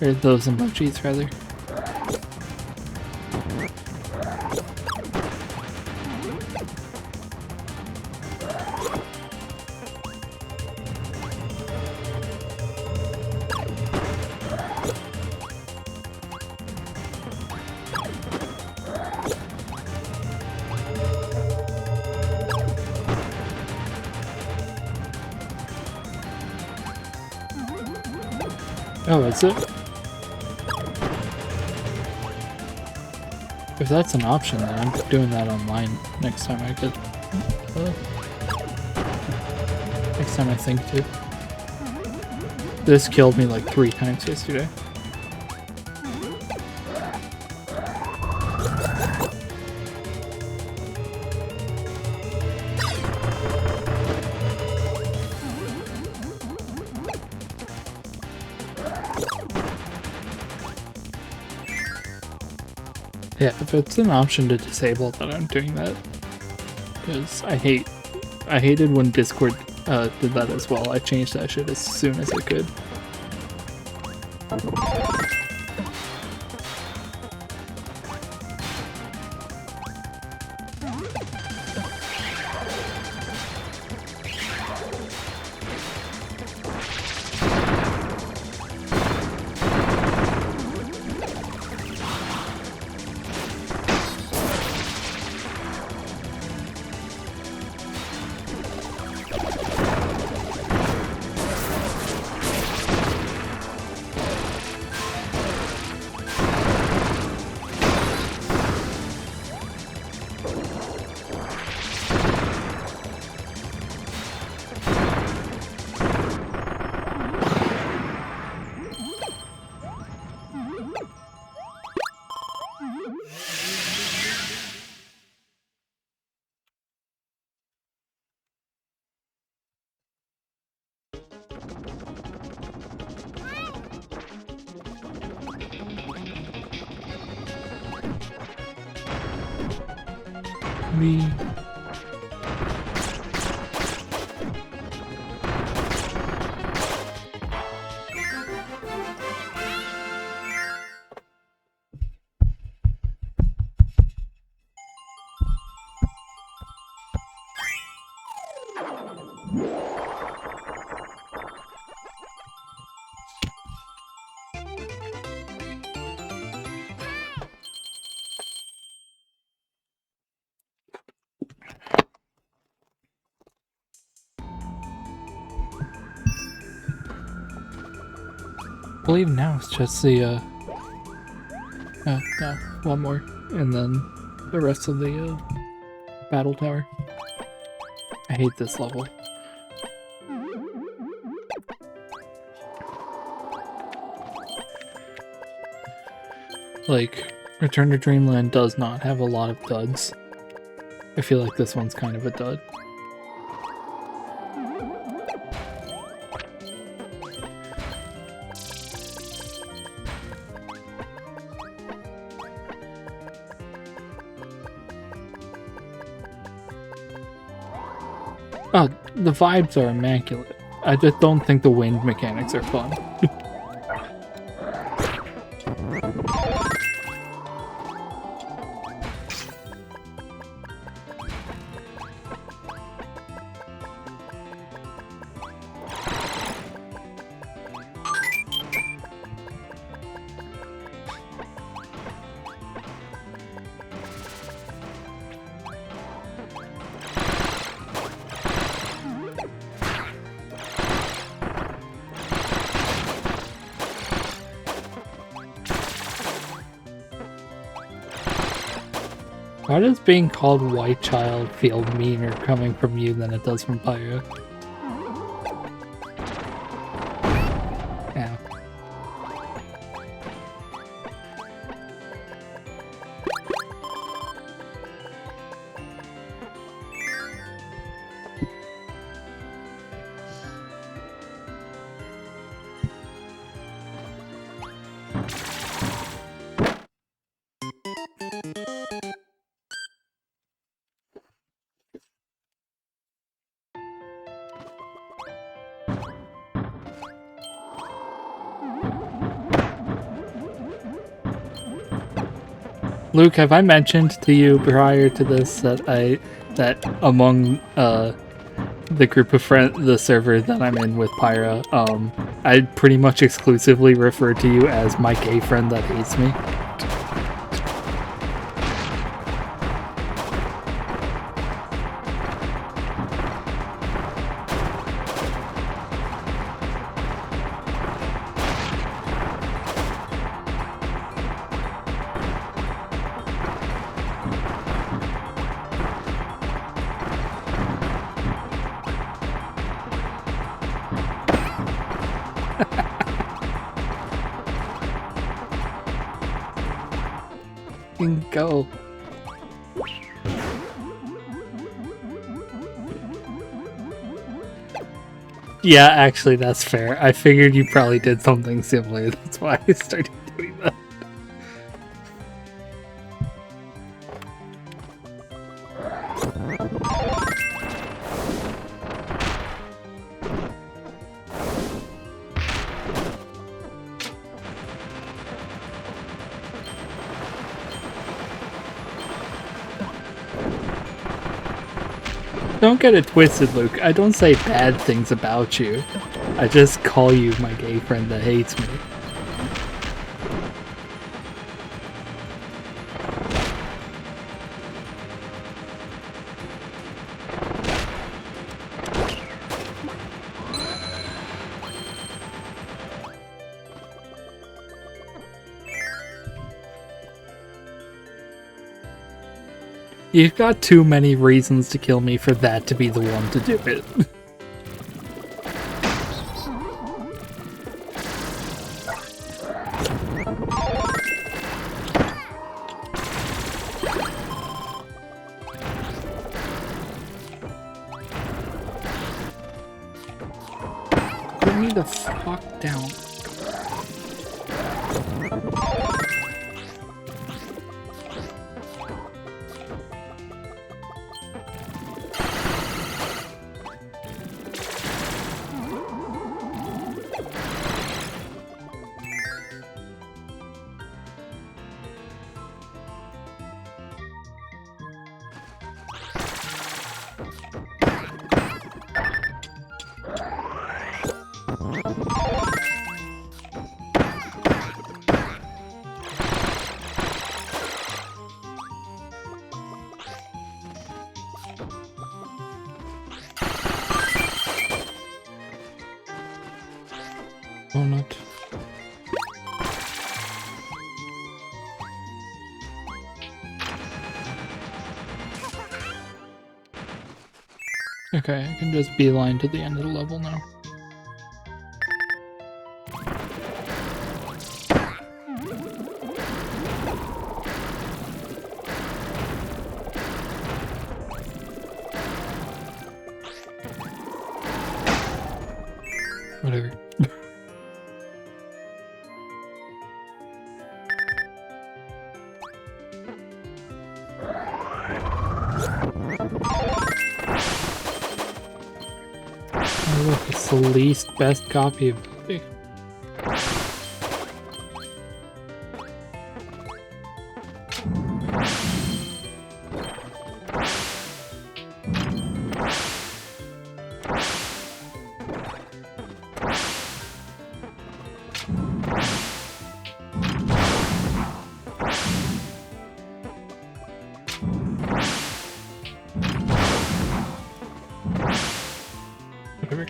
Or those emojis, rather. Oh, is it? If that's an option, then I'm doing that online next time I get... next time I think to. This killed me like 3 times yesterday. Yeah, if it's an option to disable, then I'm doing that. Because I hated when Discord did that as well. I changed that shit as soon as I could. Me. I believe now it's just the no, one more, and then the rest of the battle tower. I hate this level. Like, Return to Dreamland does not have a lot of duds. I feel like this one's kind of a dud. Oh, the vibes are immaculate. I just don't think the wind mechanics are fun. Why does being called White Child feel meaner coming from you than it does from Pyro? Yeah. Luke, have I mentioned to you prior to this that among the group of the server that I'm in with Pyra, I pretty much exclusively refer to you as my gay friend that hates me? Go. Yeah, actually, that's fair. I figured you probably did something similar. That's why I started doing that. Don't get it twisted, Luke. I don't say bad things about you. I just call you my gay friend that hates me. You've got too many reasons to kill me for that to be the one to do it. Put me the fuck down. donut. Okay, I can just beeline to the end of the level now. Whatever. Oh look, it's the least best copy ability. Whatever.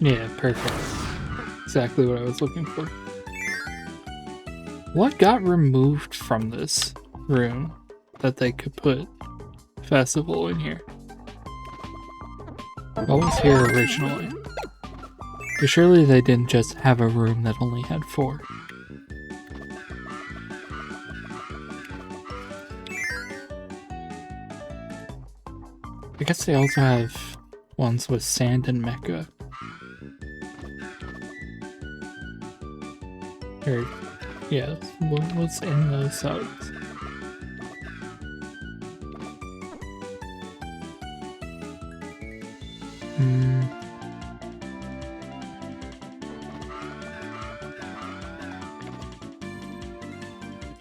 Yeah, perfect. Exactly what I was looking for. What got removed from this room that they could put festival in here? What was here originally? But surely they didn't just have a room that only had 4. I guess they also have ones with sand and mecha. Or, yeah, what's in those subs?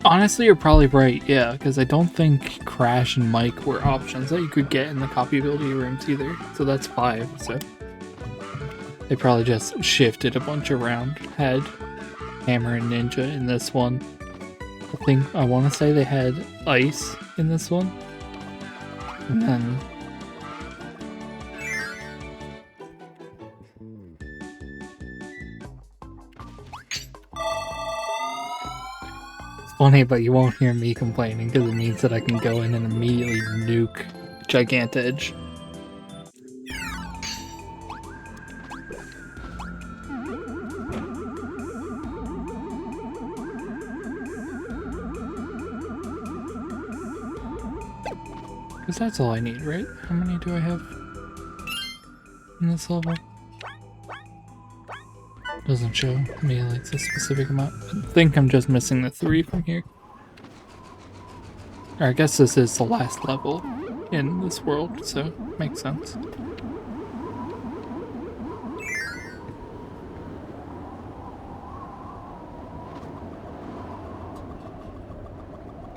Honestly, you're probably right, yeah, because I don't think Crash and Mike were options that you could get in the copy ability rooms either, so that's 5, so... They probably just shifted a bunch around. Had Hammer and Ninja in this one. I want to say they had Ice in this one. And then... Funny, but you won't hear me complaining because it means that I can go in and immediately nuke Gigantage. Because that's all I need, right? How many do I have in this level? Doesn't show me like the specific amount. I think I'm just missing the 3 from here. Or I guess this is the last level in this world, so makes sense.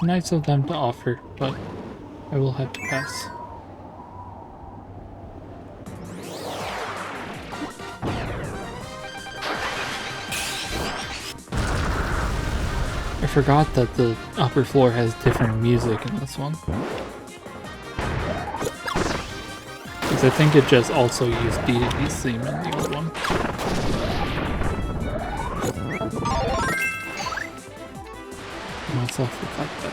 Nice of them to offer, but I will have to pass. I forgot that the upper floor has different music in this one. Because I think it just also used DDD's theme in the old one. Myself like that.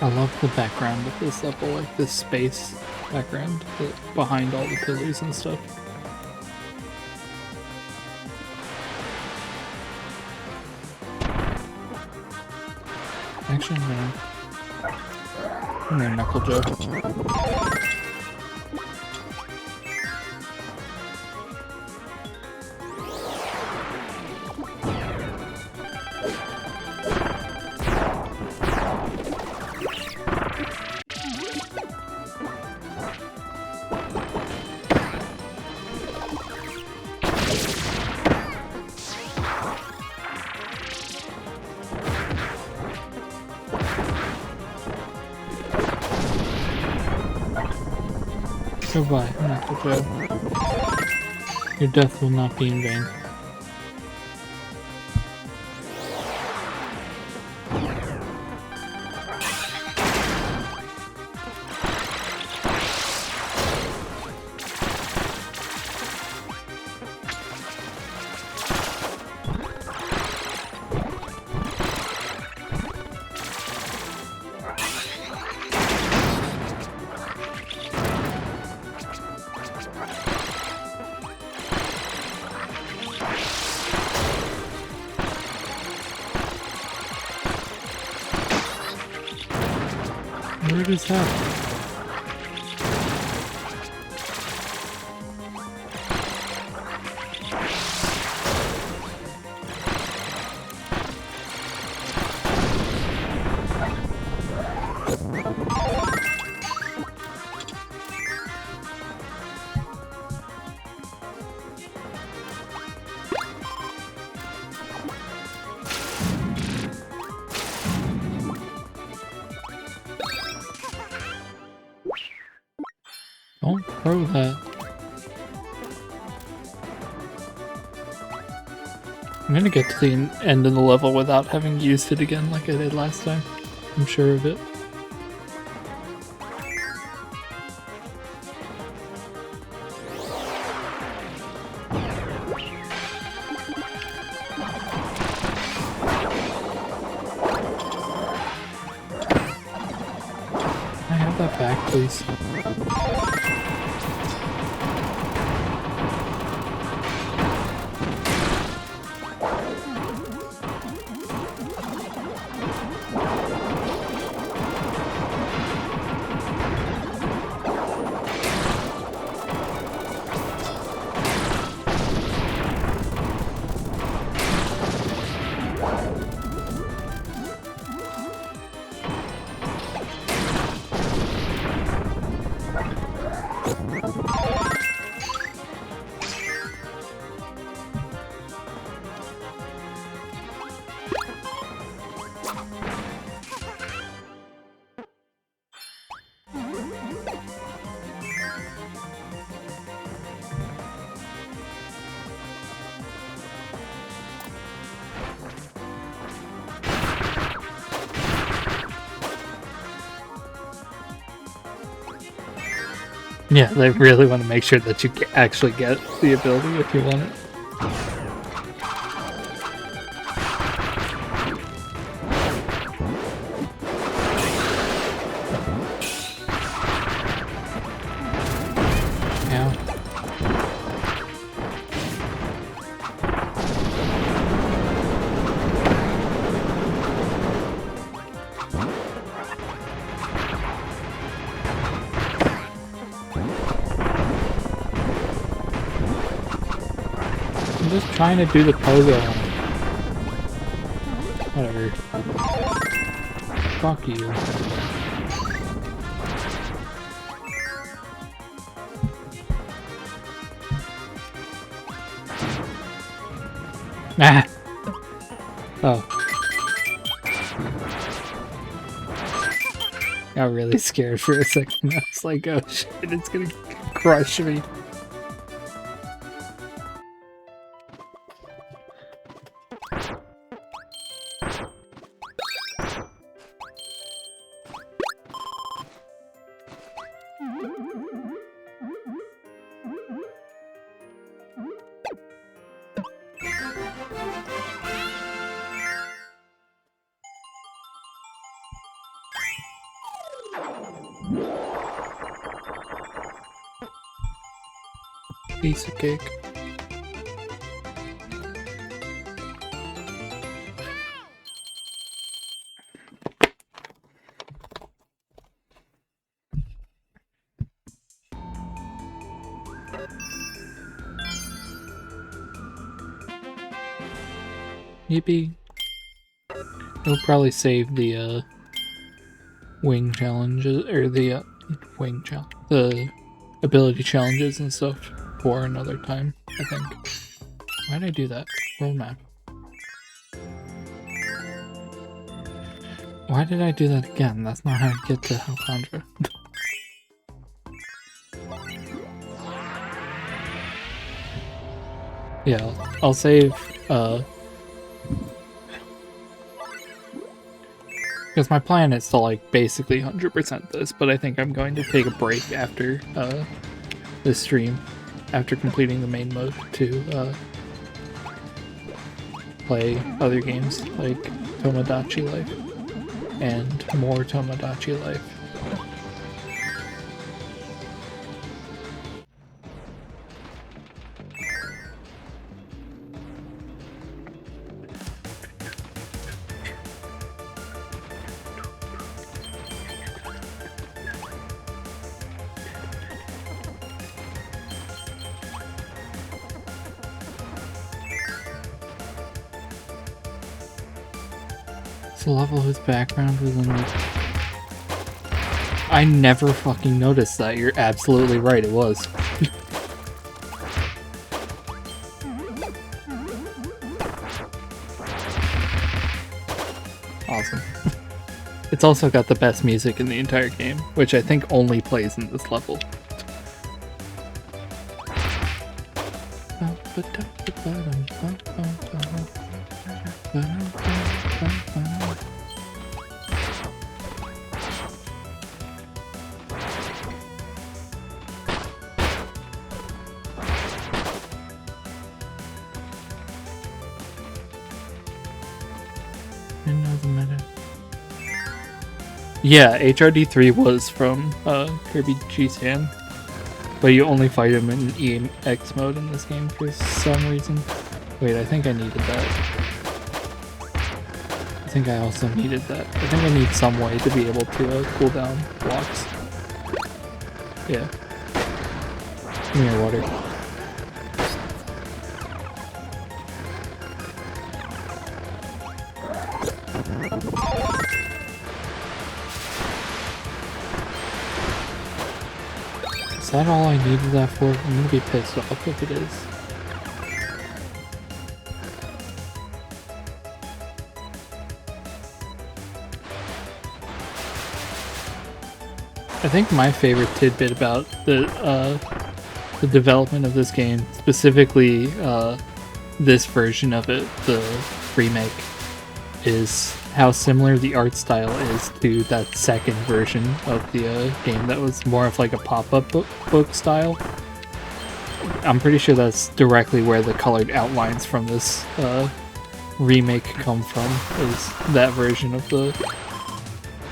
I love the background of this level, like this space background behind all the pillars and stuff. Actually, I'm gonna Knuckle Joe. Goodbye, Knuckle Joe. Your death will not be in vain. Where is that? Don't throw that. I'm gonna get to the end of the level without having used it again like I did last time. I'm sure of it. Can I have that back, please? Yeah, they really want to make sure that you actually get the ability if you want it. Yeah. I'm just trying to do the pogo. Whatever. Fuck you. Ah! Oh. Got really scared for a second. I was like, oh shit, it's gonna crush me. Piece of cake. Yippee. He'll probably save the wing challenges, or the the ability challenges and stuff for another time, I think. Why did I do that? World map. Why did I do that again? That's not how I get to Alcondra. Yeah, I'll save, because my plan is to, like, basically 100% this, but I think I'm going to take a break after, this stream, after completing the main mode, to, play other games, like Tomodachi Life, and more Tomodachi Life. The level whose background was in the... I never fucking noticed that. You're absolutely right, it was. Awesome. It's also got the best music in the entire game, which I think only plays in this level. Yeah, HRD3 was from Kirby G-Stan, but you only fight him in EX mode in this game for some reason. Wait, I think I needed that. I think I also needed that. I think I need some way to be able to cool down blocks. Yeah. Give me your water. Is that all I needed that for? I'm gonna be pissed off if it is. I think my favorite tidbit about the development of this game, specifically this version of it, the remake, is how similar the art style is to that second version of the game that was more of like a pop-up book style. I'm pretty sure that's directly where the colored outlines from this remake come from, is that version of the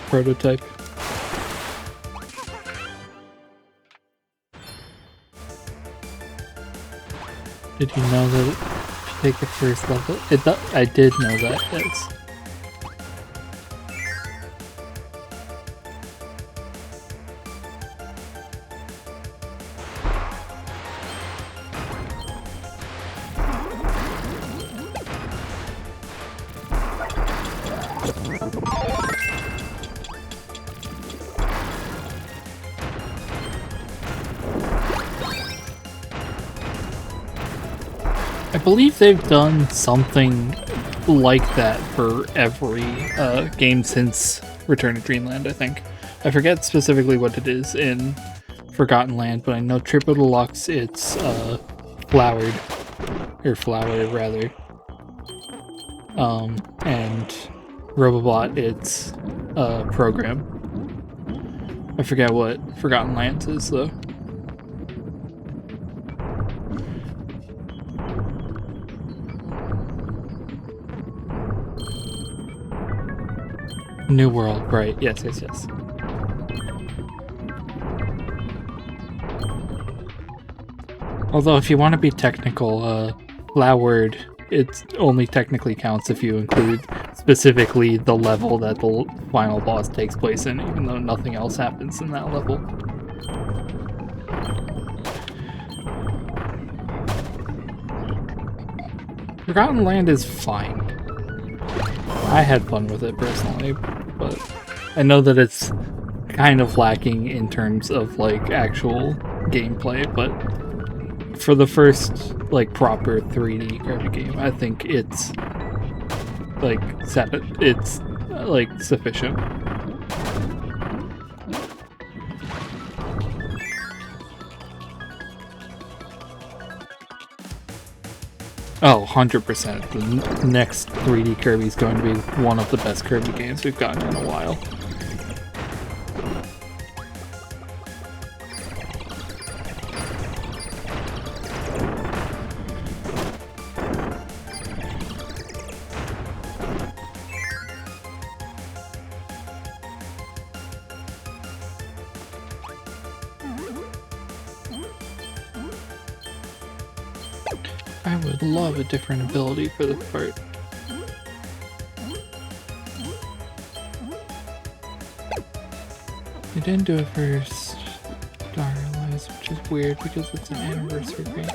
prototype. Did you know that if you take the first level? I did know that, yes. I believe they've done something like that for every game since Return to Dreamland, I think. I forget specifically what it is in Forgotten Land, but I know Triple Deluxe, it's flowered, rather. And Robobot, it's program. I forget what Forgotten Lands is, though. New World, right. Yes. Although, if you want to be technical, flowered, it only technically counts if you include specifically the level that the final boss takes place in, even though nothing else happens in that level. Forgotten Land is fine. I had fun with it personally, but I know that it's kind of lacking in terms of like actual gameplay, but for the first like proper 3D Kirby game, I think it's like sufficient. Oh, 100%. The next 3D Kirby is going to be one of the best Kirby games we've gotten in a while. I would love a different ability for this part. They didn't do it for Star Allies, which is weird because it's an anniversary game.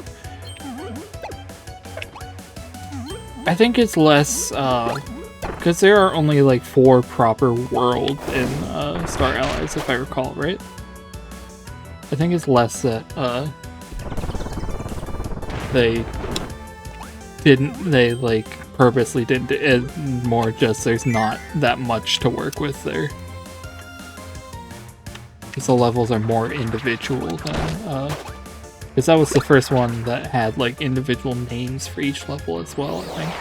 I think it's less, because there are only like 4 proper worlds in Star Allies, if I recall, right? I think it's less that they like purposely didn't, it's more just there's not that much to work with there. Because the levels are more individual than, because that was the first one that had like individual names for each level as well, I think.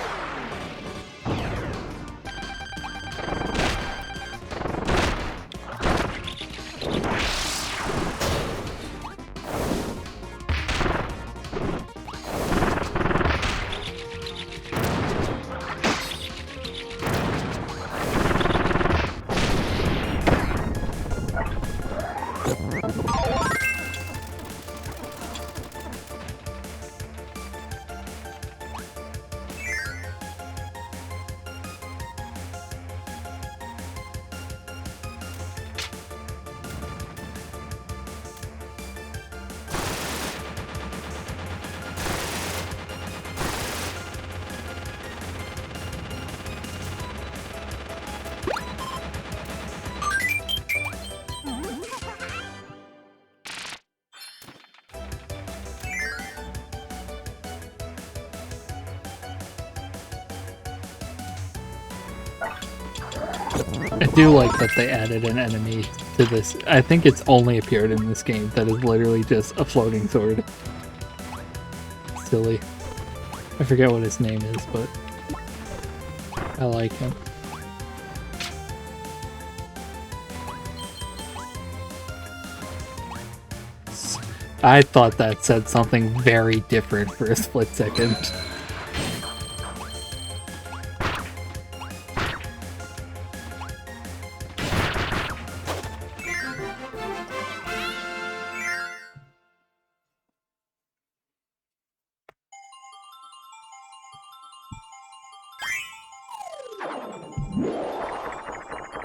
I do like that they added an enemy to this. I think it's only appeared in this game that is literally just a floating sword. Silly. I forget what his name is, but I like him. I thought that said something very different for a split second.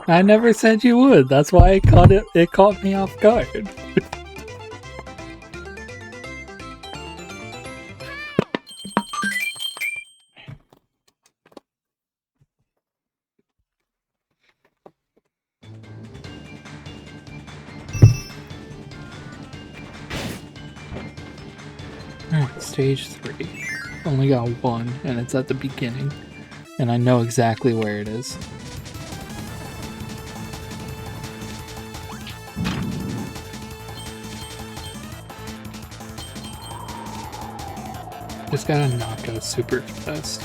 I never said you would. That's why it caught me off guard. Alright, stage 3. Only got one, and it's at the beginning. And I know exactly where it is. Just gotta knock out super fast.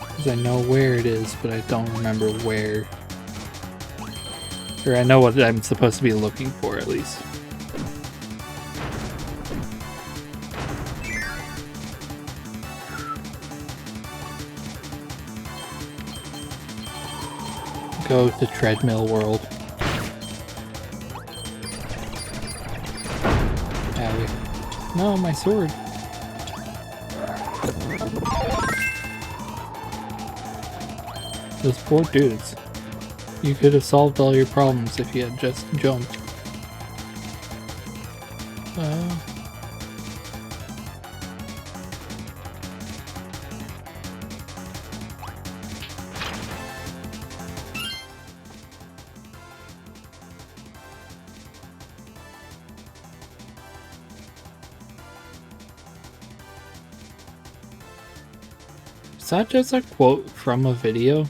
Because I know where it is, but I don't remember where. Or I know what I'm supposed to be looking for, at least. Go to Treadmill World. Owie. No, my sword. Those poor dudes. You could have solved all your problems if you had just jumped. Is that just a quote from a video?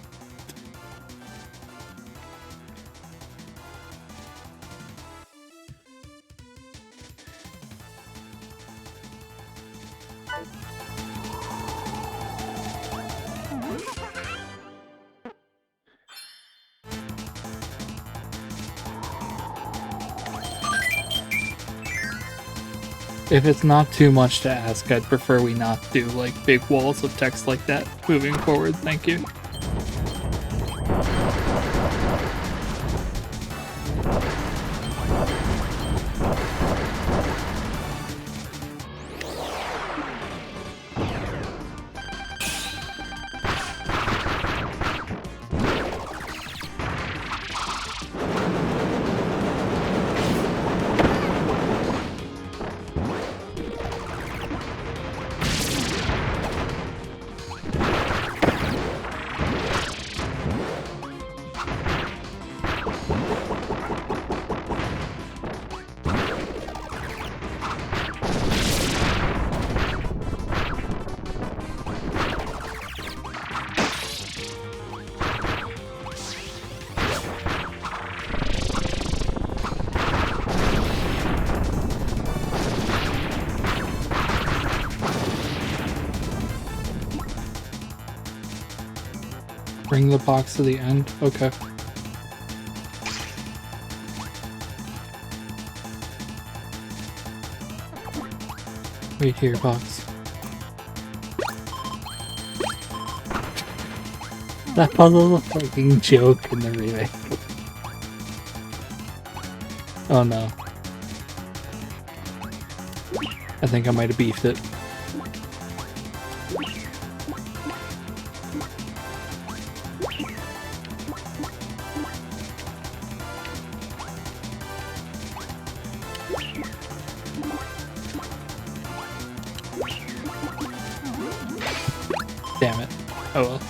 If it's not too much to ask, I'd prefer we not do like big walls of text like that moving forward. Thank you. Bring the box to the end? Okay. Wait here, box. That puzzle's a fucking joke in the remake. Oh no. I think I might have beefed it. Damn it. Oh well.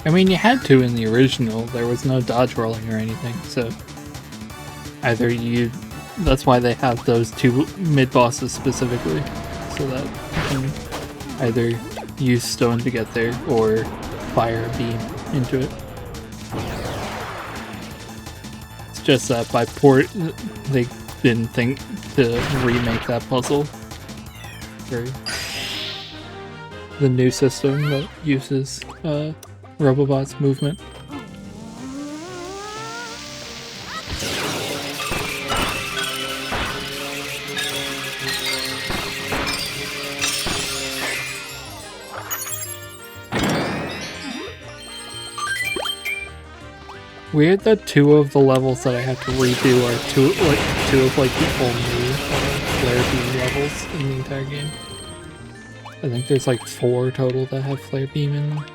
I mean, you had to in the original. There was no dodge rolling or anything, so either you... That's why they have those two mid-bosses specifically. so that you can either use stone to get there or fire a beam into it. It's just that by port, they didn't think to remake that puzzle for the new system that uses Robobot's movement. Weird that 2 of the levels that I have to redo are two of like the only flare beam levels in the entire game. I think there's like 4 total that have flare beam in them.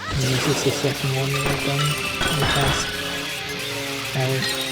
And this is the second one that I've done in the past hour.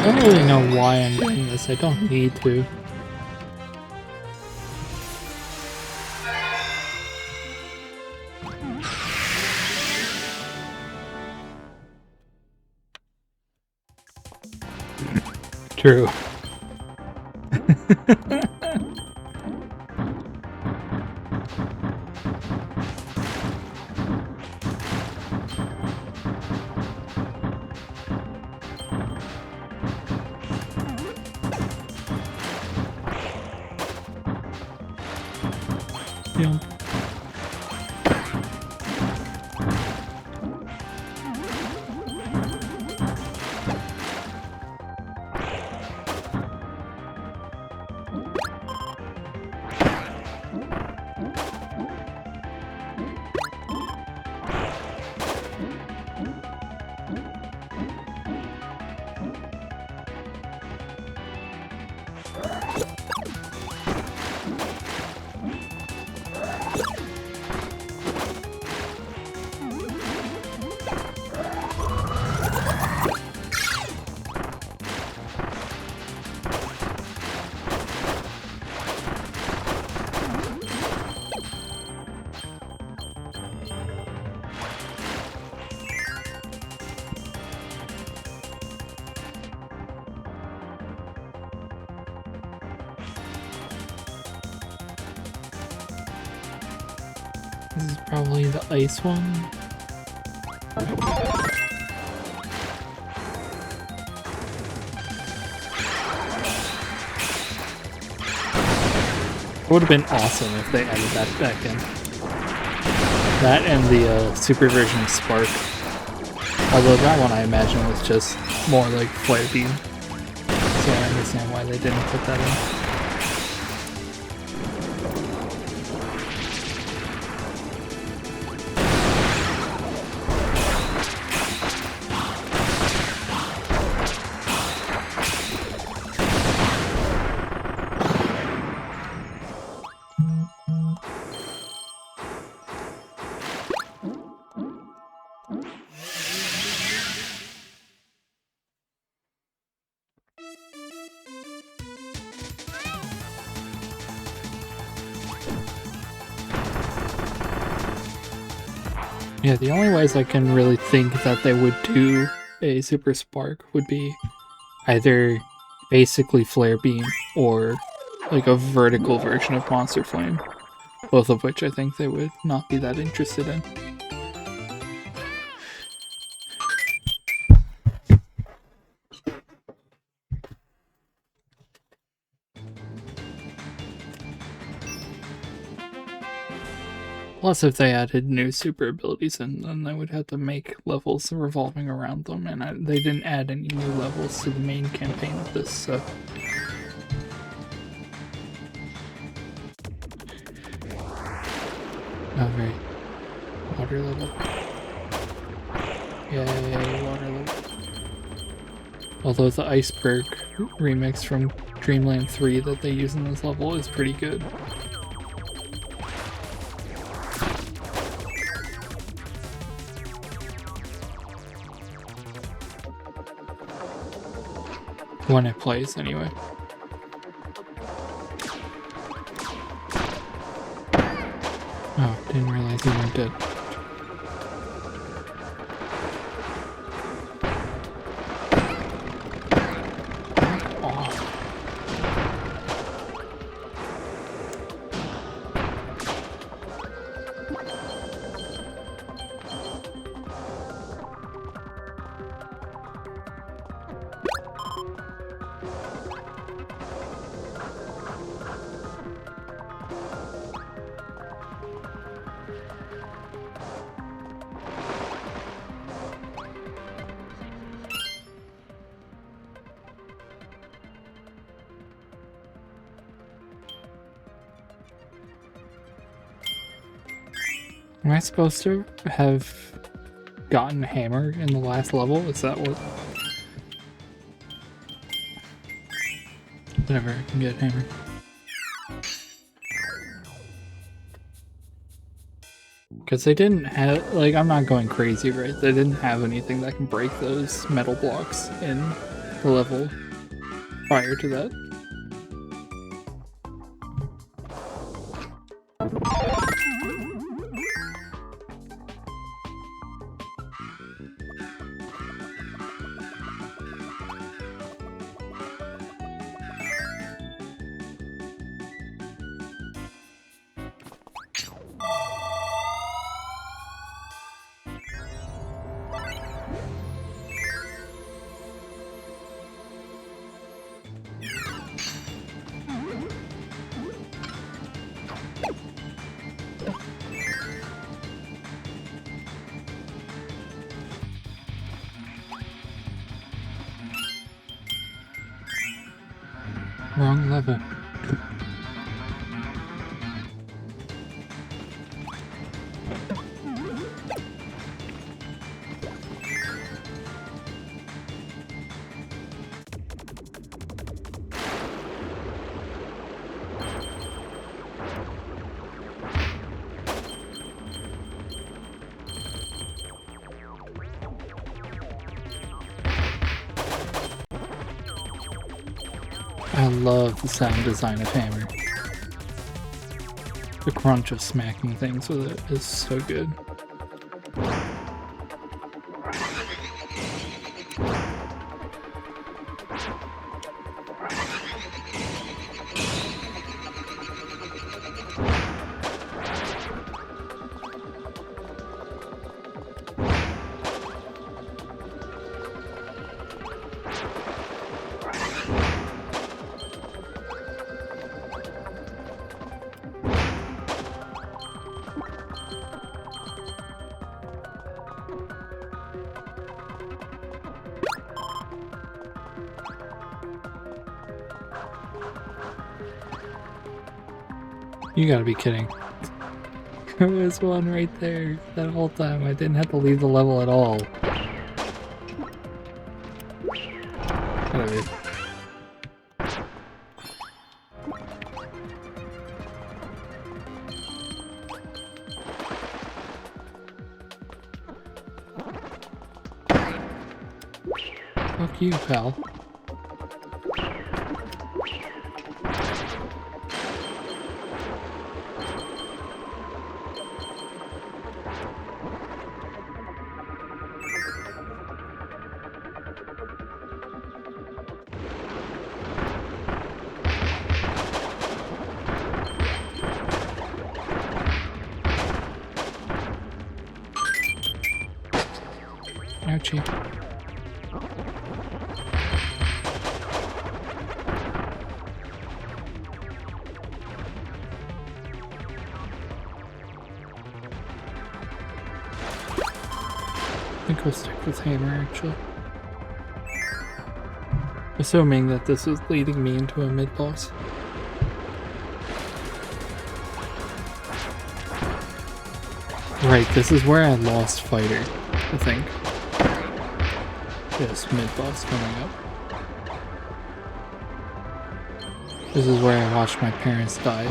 I don't really know why I'm doing this, I don't need to. True. Yeah. This is probably the ice one. It would have been awesome if they added that back in. That and the super version of Spark. Although that one I imagine was just more like Flare Beam. So I understand why they didn't put that in. Yeah, the only ways I can really think that they would do a Super Spark would be either basically Flare Beam or like a vertical version of Monster Flame. Both of which I think they would not be that interested in. Plus, if they added new super abilities in, then they would have to make levels revolving around them, and they didn't add any new levels to the main campaign of this, so... Oh, great. Water level. Yay, water level. Although the iceberg remix from Dreamland 3 that they use in this level is pretty good. When it plays, anyway. Oh, didn't realize you weren't dead. Am I supposed to have gotten hammer in the last level? Is that what? Whatever, I can get hammer. Because they didn't have, like, I'm not going crazy, right? They didn't have anything that can break those metal blocks in the level prior to that. Wrong level. I love the sound design of hammer. The crunch of smacking things with it is so good. You gotta be kidding. There was one right there that whole time. I didn't have to leave the level at all. Gotta be. Fuck you, pal. Ouchie. I think I'll stick with hammer, actually. Assuming that this is leading me into a mid-boss. Right, this is where I lost Fighter, I think. Yes, mid-boss coming up. This is where I watched my parents die.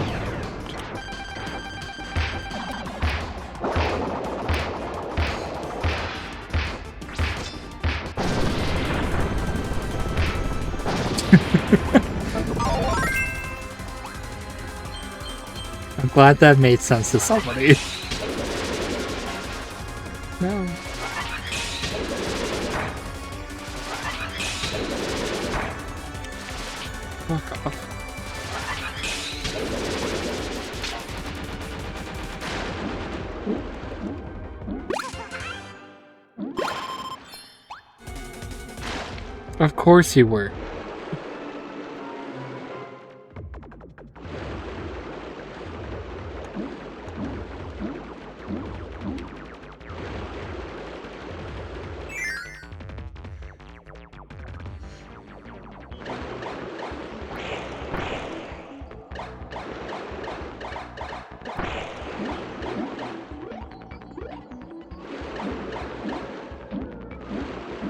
I'm glad that made sense to somebody. No. Fuck off. Of course you were.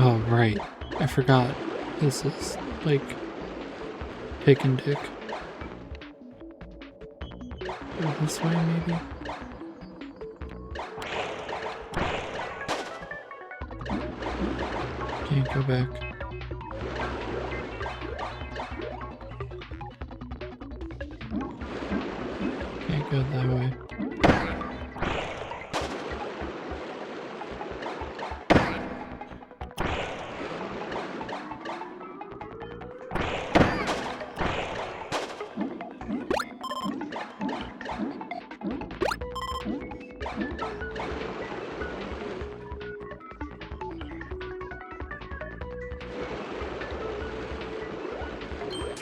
Oh, right. I forgot. This is, like, pick and dick. Go this way, maybe? Can't go back. Can't go that way.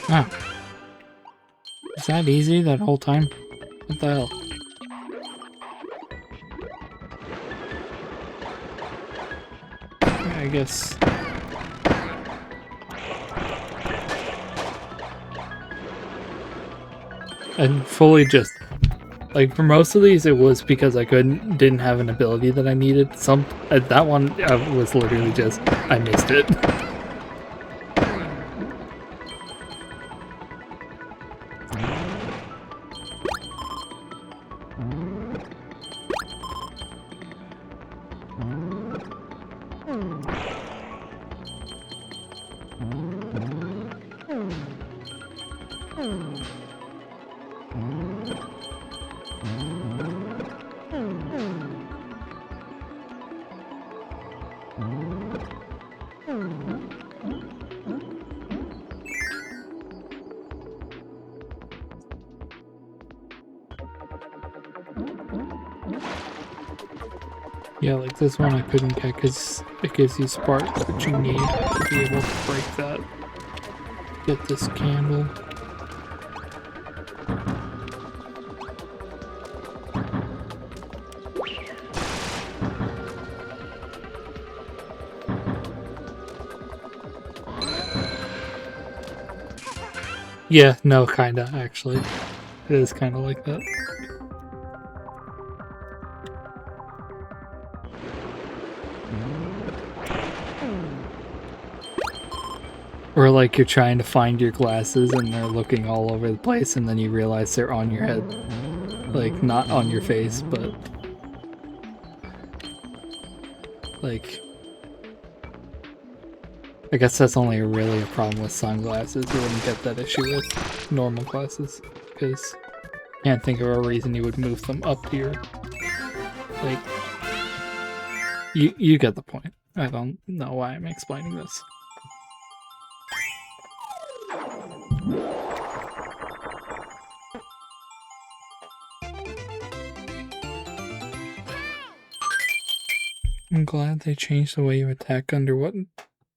Ah. Is that easy that whole time? What the hell? Yeah, I guess. And fully just, like, for most of these it was because I didn't have an ability that I needed. That one was literally just, I missed it. Yeah, like this one I couldn't get because it gives you sparks, which you need to be able to break that. Get this candle. Yeah, no, kinda, actually. It is kinda like that. Or like you're trying to find your glasses and they're looking all over the place and then you realize they're on your head. Like, not on your face, but... like... I guess that's only really a problem with sunglasses. You wouldn't get that issue with normal glasses. Because I can't think of a reason you would move them up to your... like... You get the point. I don't know why I'm explaining this. I'm glad they changed the way you attack under what...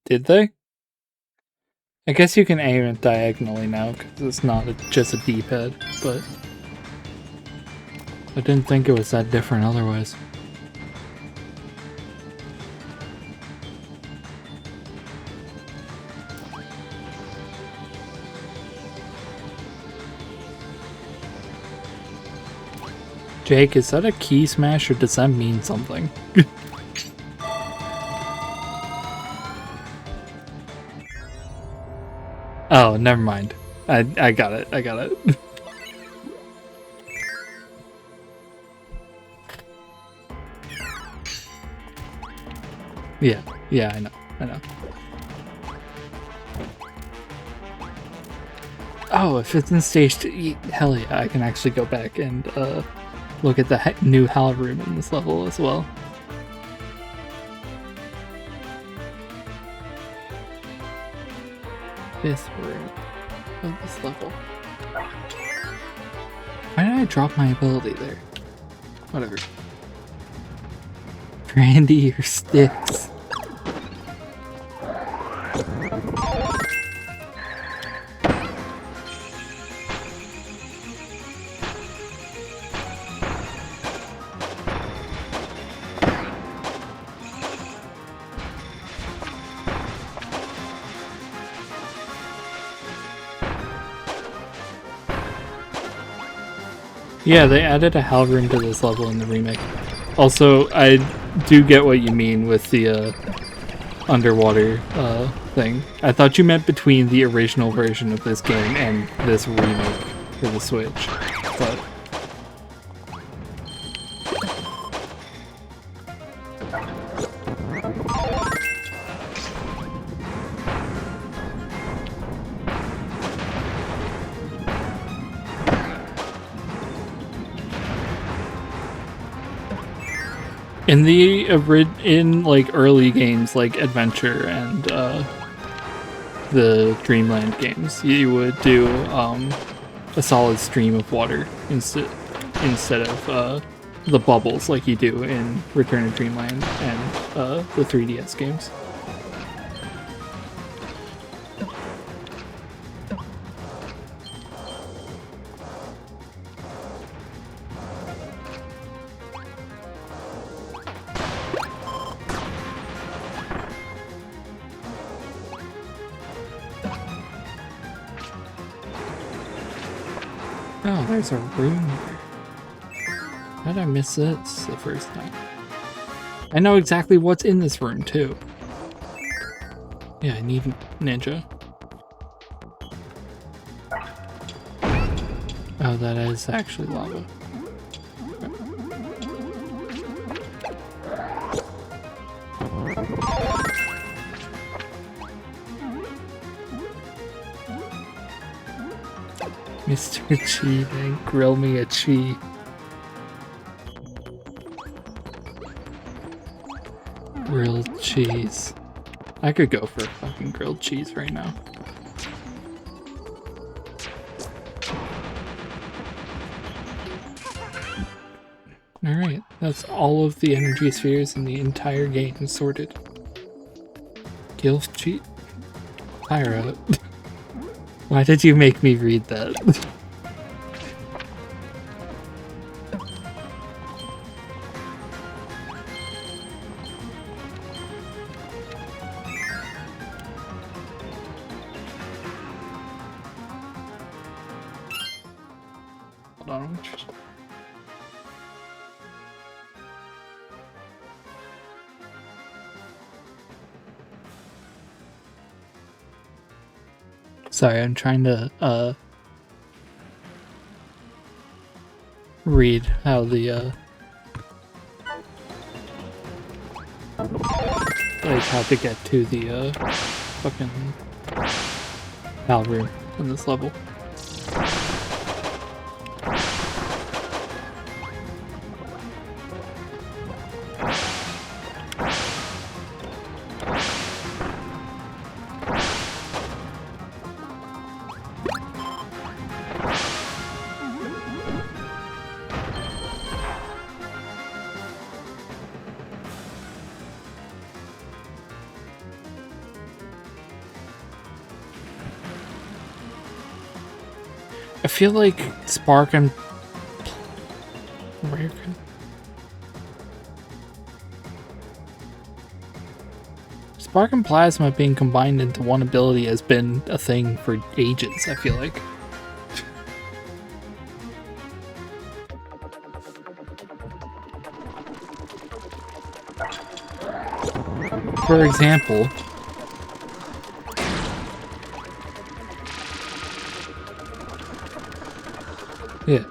Did they? I guess you can aim it diagonally now, because it's not just a D-pad, but... I didn't think it was that different otherwise. Jake, is that a key smash or does that mean something? Oh, never mind. I got it. I got it. Yeah. Yeah, I know. I know. Oh, if it's in stage 2, hell yeah, I can actually go back and look at the new Hal room in this level as well. This room of this level. Why did I drop my ability there? Whatever. Brandy or sticks? Yeah, they added a Hal room to this level in the remake. Also, I do get what you mean with the underwater thing. I thought you meant between the original version of this game and this remake for the Switch. But in like early games like Adventure and the Dreamland games, you would do a solid stream of water instead of the bubbles like you do in Return to Dreamland and the 3DS games. Oh, there's a room here. How did I miss this the first time? I know exactly what's in this room, too. Yeah, I need Ninja. Oh, that is actually lava. Mr. Chi, man, grill me a chi. Grilled cheese. I could go for fucking grilled cheese right now. Alright, that's all of the energy spheres in the entire game sorted. Kill cheat. Pyro. Why did you make me read that? Hold on. Sorry, I'm trying to read how the like how to get to the fucking Hal room in this level. I feel like Spark and Spark and Plasma being combined into one ability has been a thing for ages, I feel like. For example, yeah.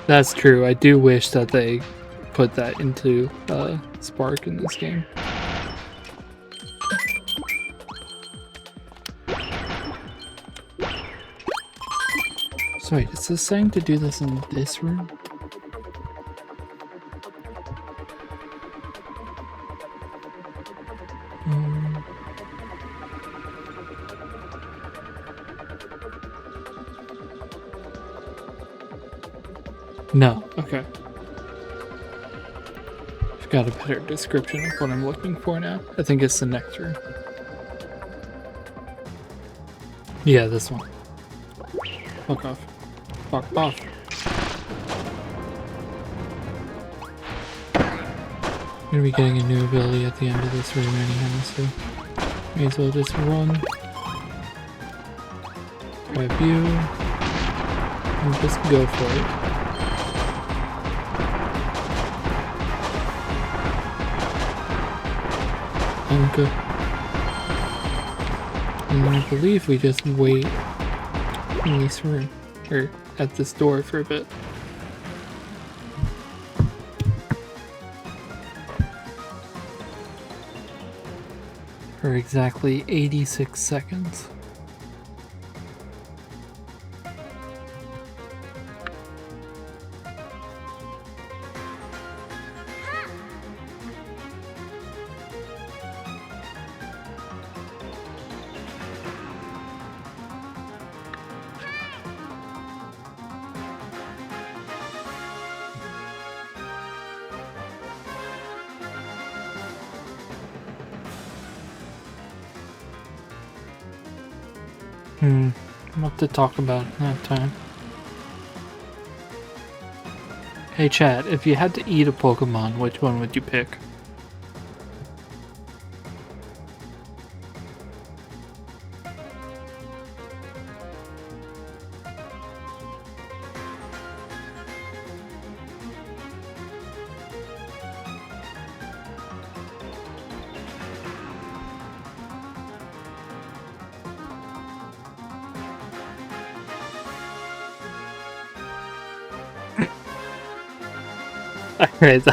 That's true. I do wish that they put that into Spark in this game. So wait, is this saying to do this in this room? No. Okay. I've got a better description of what I'm looking for now. I think it's the next room. Yeah, this one. Fuck off. Fuck off. I'm gonna be getting a new ability at the end of this room anyhow, so may as well just run. Grab you. And just go for it. Okay. And then I believe we just wait in this room, or at this door for a bit. For exactly 86 seconds. What to talk about that time. Hey chat, if you had to eat a Pokemon, which one would you pick? Alright,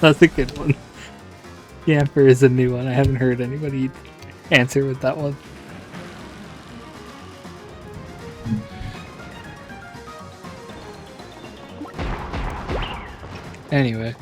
that's a good one. Yamper is a new one. I haven't heard anybody answer with that one. Anyway.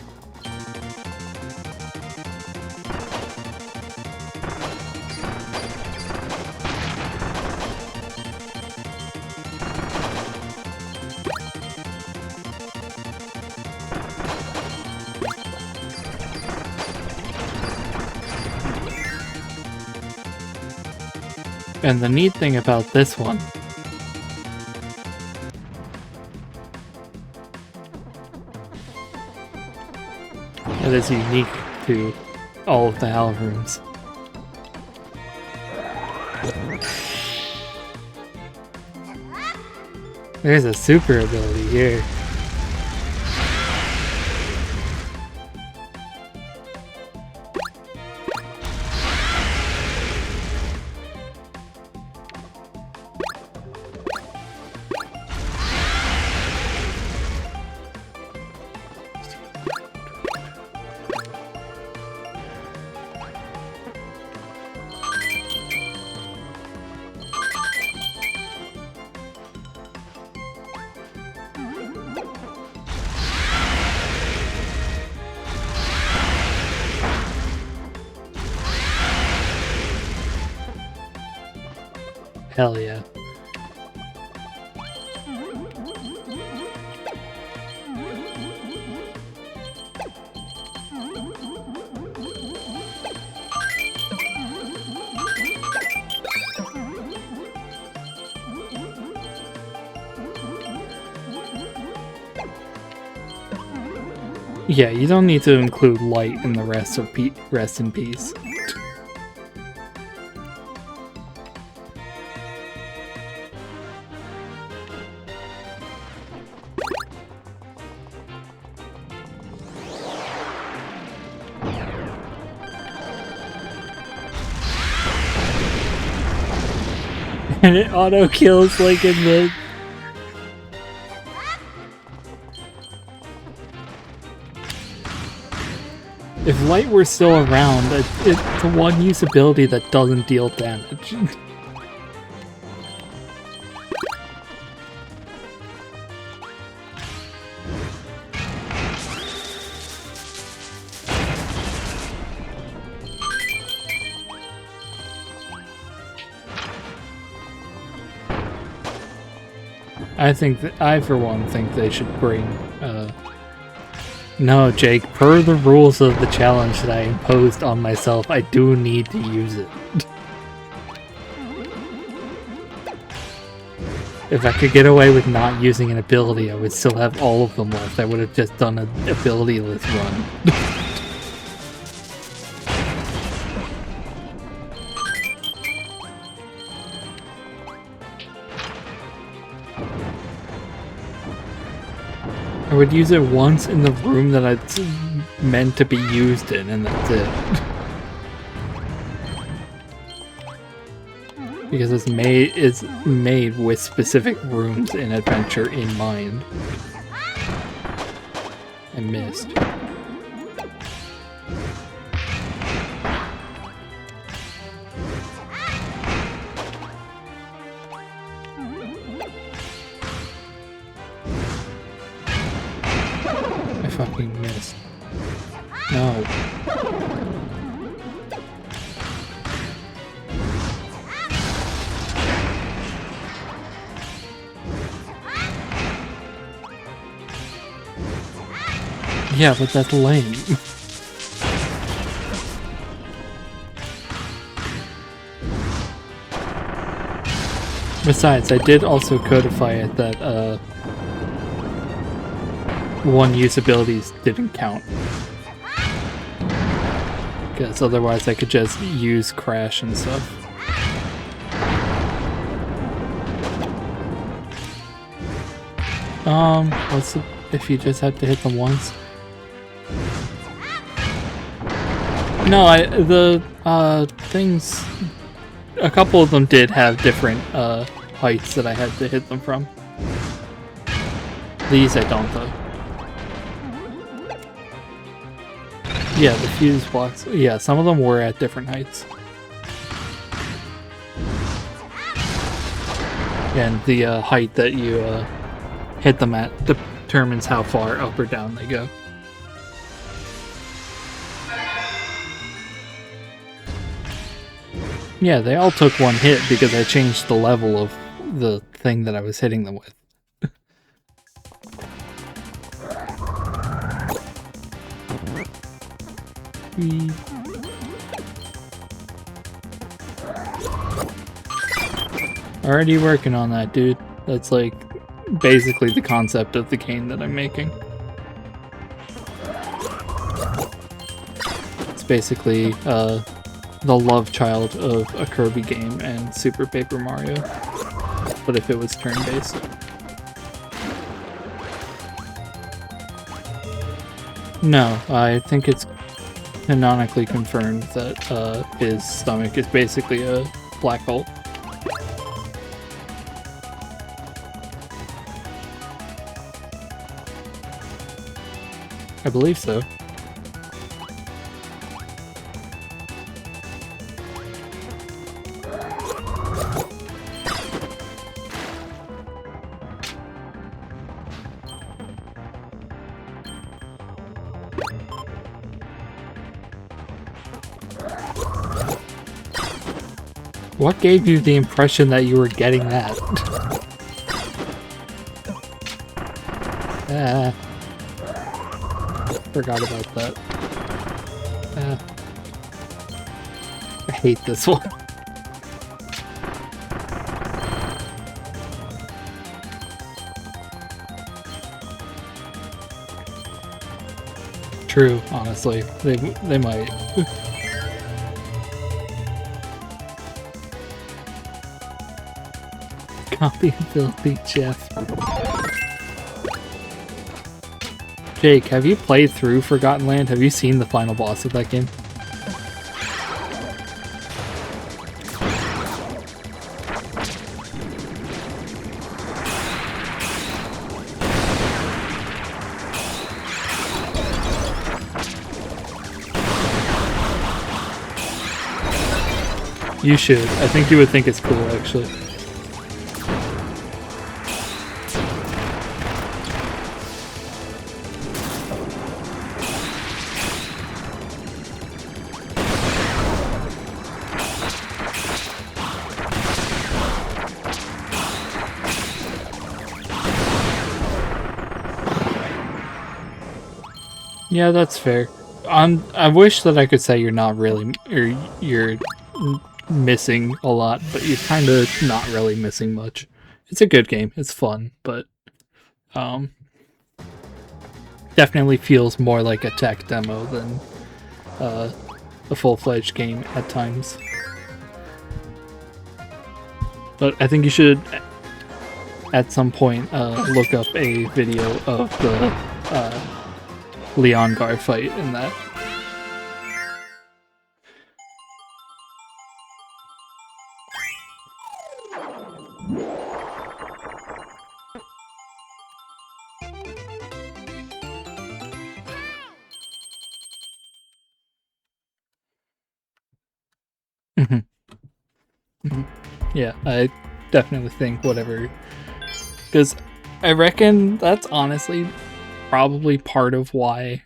And the neat thing about this one it is unique to all of the HAL rooms. There's a super ability here. Hell yeah. Yeah, you don't need to include light in the rest of rest in peace. And it auto kills like in the... If light were still around, it's a one-use ability that doesn't deal damage. I for one think they should bring, No, Jake, per the rules of the challenge that I imposed on myself, I do need to use it. If I could get away with not using an ability, I would still have all of them left. I would have just done an ability-less run. I would use it once in the room that it's meant to be used in, and that's it. Because it's made with specific rooms in Adventure in mind. I missed. I fucking missed. No. Yeah, but that's lame. Besides, I did also codify it that one-use abilities didn't count. Because otherwise I could just use Crash and stuff. What's the, if you just have to hit them once? No, things, a couple of them did have different, heights that I had to hit them from. These I don't, though. Yeah, the fuse blocks, yeah, some of them were at different heights. And the, height that you, hit them at determines how far up or down they go. Yeah, they all took one hit because I changed the level of the thing that I was hitting them with. Already working on that, dude. That's like basically the concept of the game that I'm making. It's basically the love child of a Kirby game and Super Paper Mario, but if it was turn-based. No, I think it's canonically confirmed that his stomach is basically a black hole. I believe so. What gave you the impression that you were getting that? Forgot about that. I hate this one. True, honestly. They might. Copy Filthy Jeff. Jake, have you played through Forgotten Land? Have you seen the final boss of that game? You should. I think you would think it's cool, actually. Yeah, that's fair. I wish that I could say you're not really, or you're missing a lot, but you're kind of not really missing much. It's a good game. It's fun, but definitely feels more like a tech demo than a full-fledged game at times. But I think you should, at some point, look up a video of the Leongar fight in that. Yeah, I definitely think whatever, because I reckon that's honestly probably part of why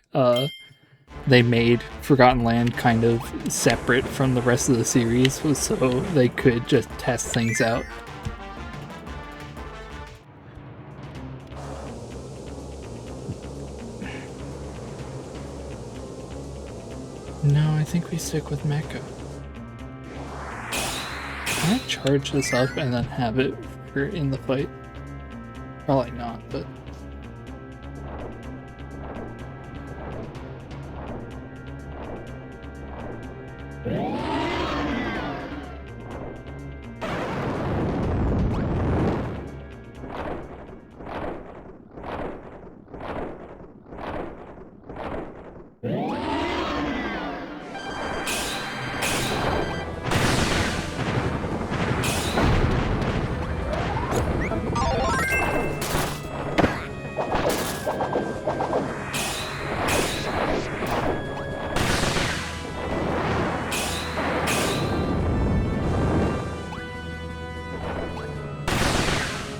they made Forgotten Land kind of separate from the rest of the series, was so they could just test things out. No, I think we stick with Mecha. Can I charge this up and then have it for in the fight? Probably not, but...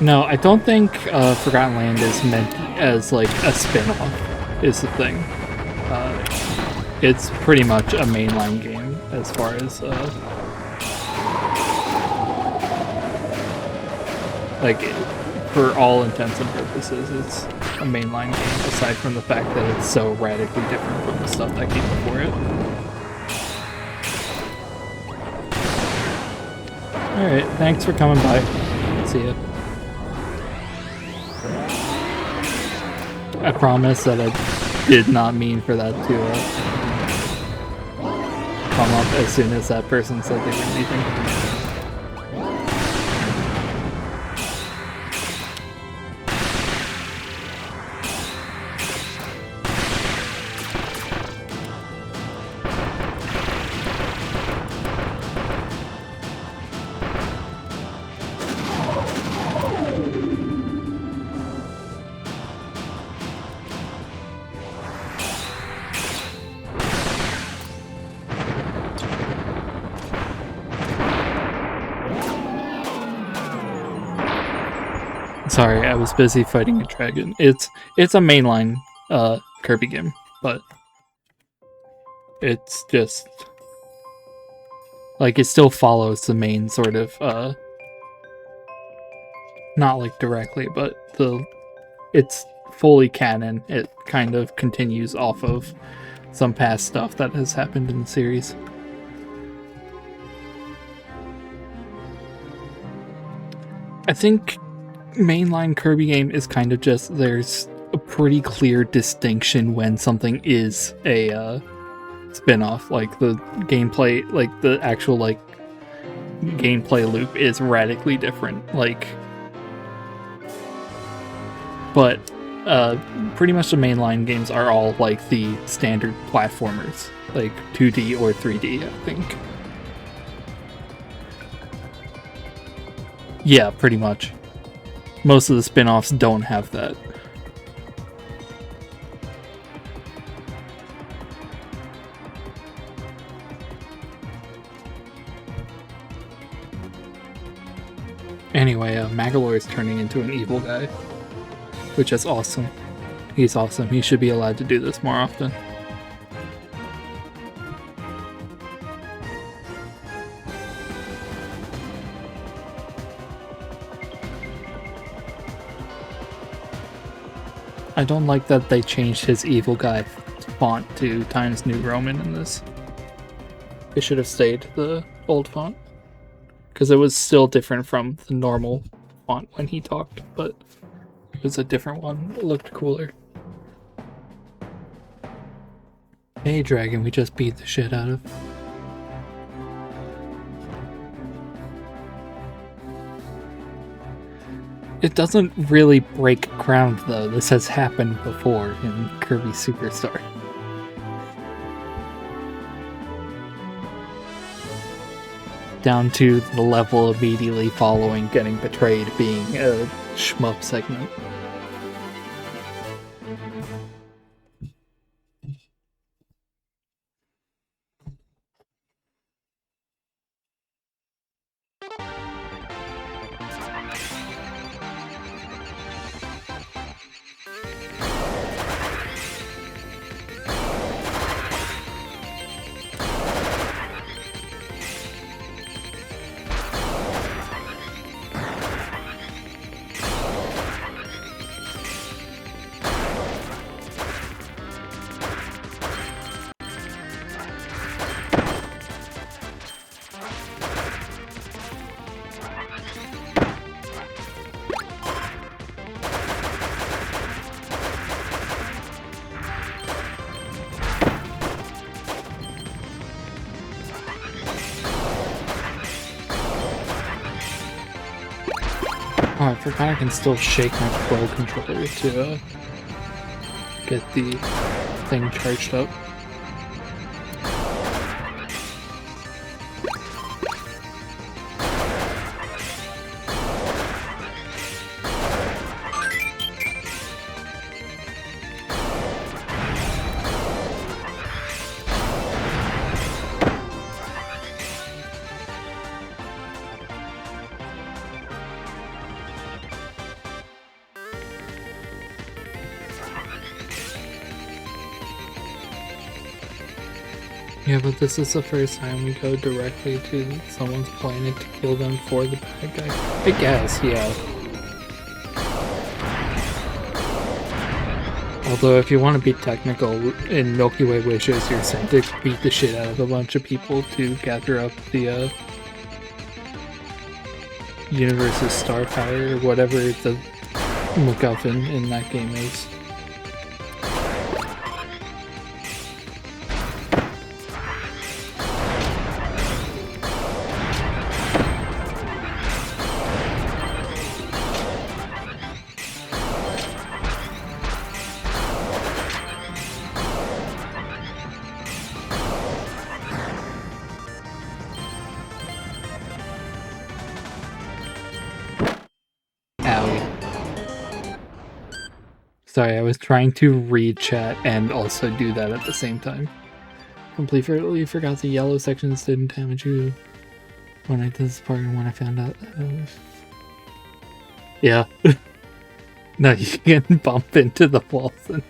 No, I don't think Forgotten Land is meant as like a spin-off, is the thing. It's pretty much a mainline game as far as like, for all intents and purposes, it's a mainline game, aside from the fact that it's so radically different from the stuff that came before it. Alright, thanks for coming by. See ya. I promise that I did not mean for that to come up as soon as that person said they were leaving. Sorry, I was busy fighting a dragon. It's a mainline Kirby game, but it's just like it still follows the main sort of not like directly, but it's fully canon. It kind of continues off of some past stuff that has happened in the series. I think mainline Kirby game is kind of just there's a pretty clear distinction when something is a spin-off. Like the gameplay, like the actual like gameplay loop is radically different. Like, but pretty much the mainline games are all like the standard platformers, like 2D or 3D, I think. Yeah, pretty much. Most of the spin-offs don't have that. Anyway, Magalore is turning into an evil guy, which is awesome. He's awesome. He should be allowed to do this more often. I don't like that they changed his evil guy font to Times New Roman in this. It should have stayed the old font, because it was still different from the normal font when he talked, but it was a different one. It looked cooler. Hey, dragon, we just beat the shit out of. It doesn't really break ground, though. This has happened before in Kirby Superstar. Down to the level immediately following getting betrayed being a shmup segment. Oh, I forgot I can still shake my Pro controller to get the thing charged up. Yeah, but this is the first time we go directly to someone's planet to kill them for the bad guy. I guess, yeah. Although if you want to be technical, in Milky Way Wishes, you're sent to beat the shit out of a bunch of people to gather up the universe's star power, or whatever the MacGuffin in that game is. Sorry, I was trying to read chat and also do that at the same time. Completely forgot the yellow sections didn't damage you when I did this part and when I found out. Yeah. No, you can bump into the walls. And...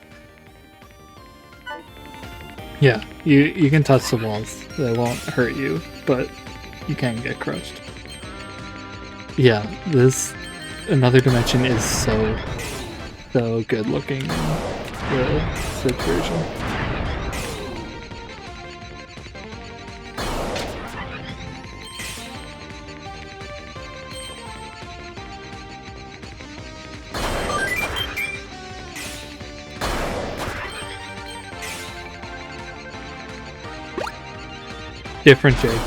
yeah, you can touch the walls. They won't hurt you, but you can get crushed. Yeah, this Another Dimension is so good looking in the Switch version. Different Jake.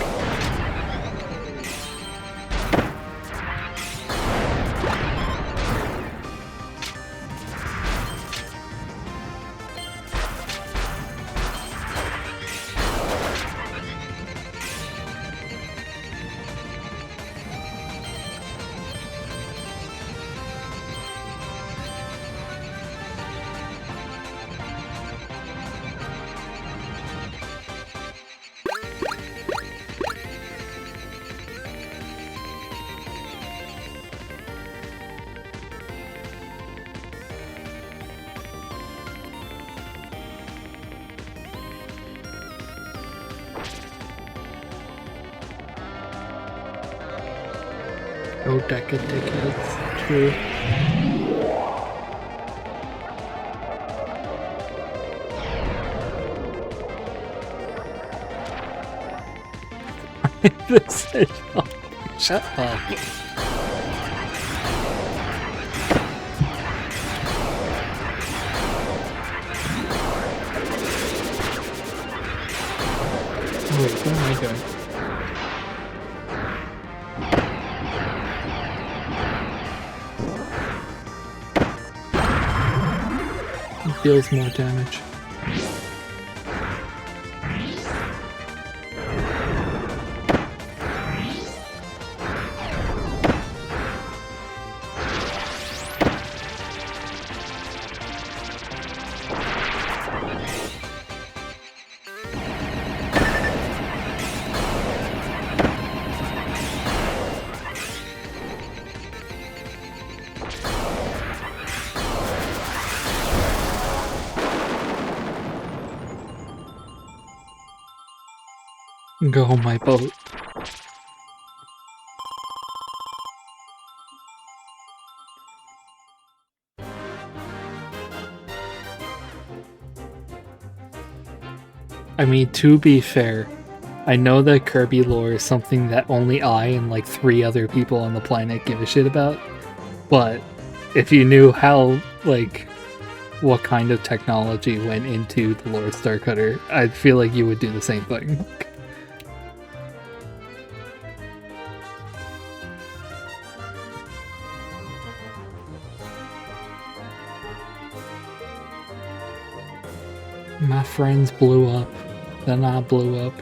Oh, Deca tickets. True. This is shut up. Wait, where am I going? It deals more damage. Go on my boat. I mean, to be fair, I know that Kirby lore is something that only I and like 3 other people on the planet give a shit about, but if you knew how, like, what kind of technology went into the lore Star Cutter, I feel like you would do the same thing. My friends blew up, then I blew up.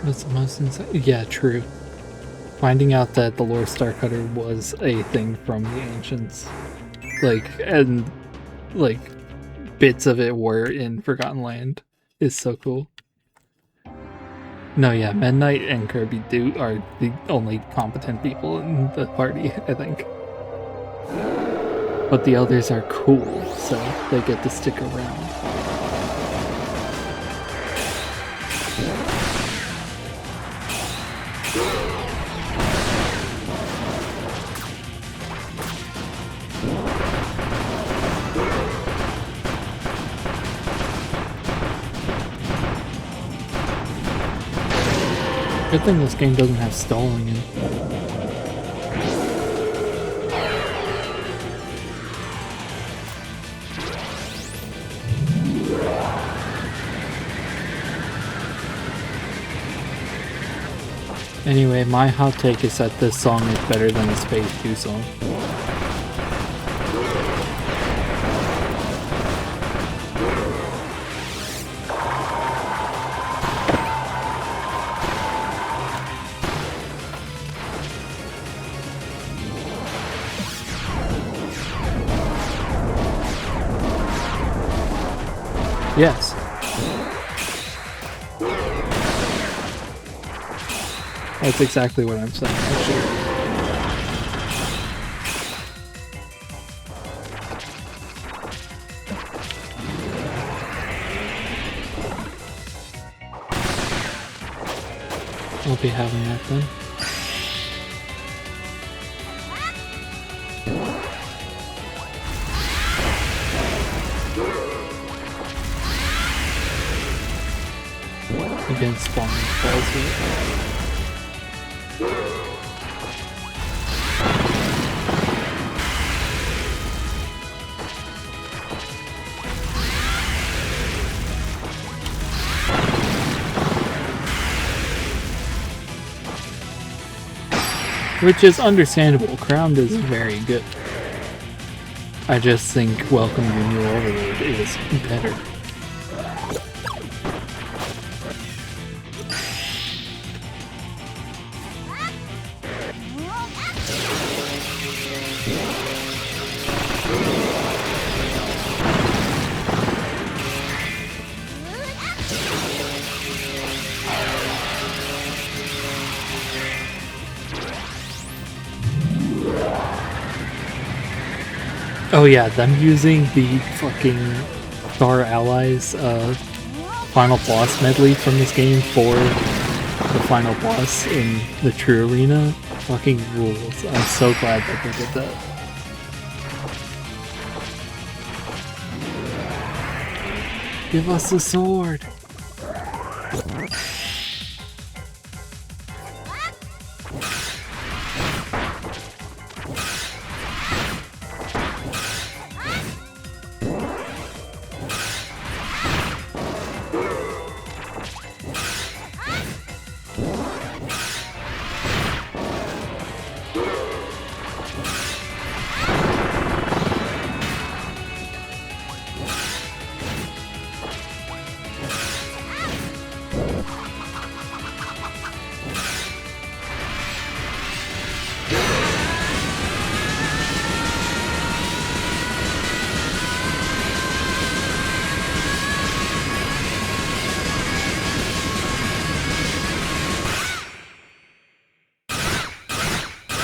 What's the most insane? Yeah, true. Finding out that the lore Star Cutter was a thing from the ancients, and bits of it were in Forgotten Land, is so cool. No, yeah, Midnight and Kirby are the only competent people in the party, I think. But the others are cool, so they get to stick around. Good thing this game doesn't have stalling in it. Anyway, my hot take is that this song is better than the Space 2 song. Yes. That's exactly what I'm saying, actually. I'll be having that then. against spawning balls yet. Which is understandable. Crowned is very good. I just think Welcome Your New Overlord is better. Oh yeah, them using the fucking Star Allies final boss medley from this game for the final boss in the true arena fucking rules. I'm so glad that they did that. Give us the sword!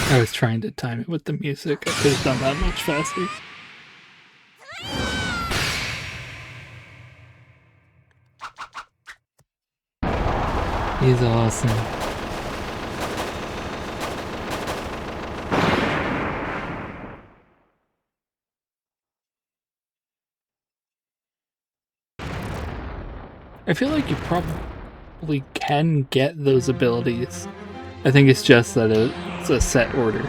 I was trying to time it with the music. I could have done that much faster. He's awesome. I feel like you probably can get those abilities. I think it's just that it's a set order.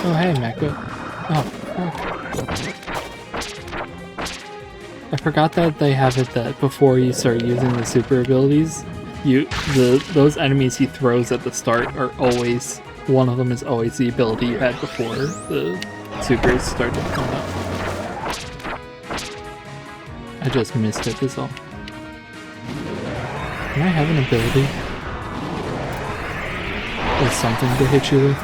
Oh hey, Mecha. Oh, fuck. I forgot that they have it that before you start using the super abilities, those enemies he throws at the start are always, one of them is always the ability you had before the supers started to come up. I just missed it, is all. Can I have an ability? Or something to hit you with?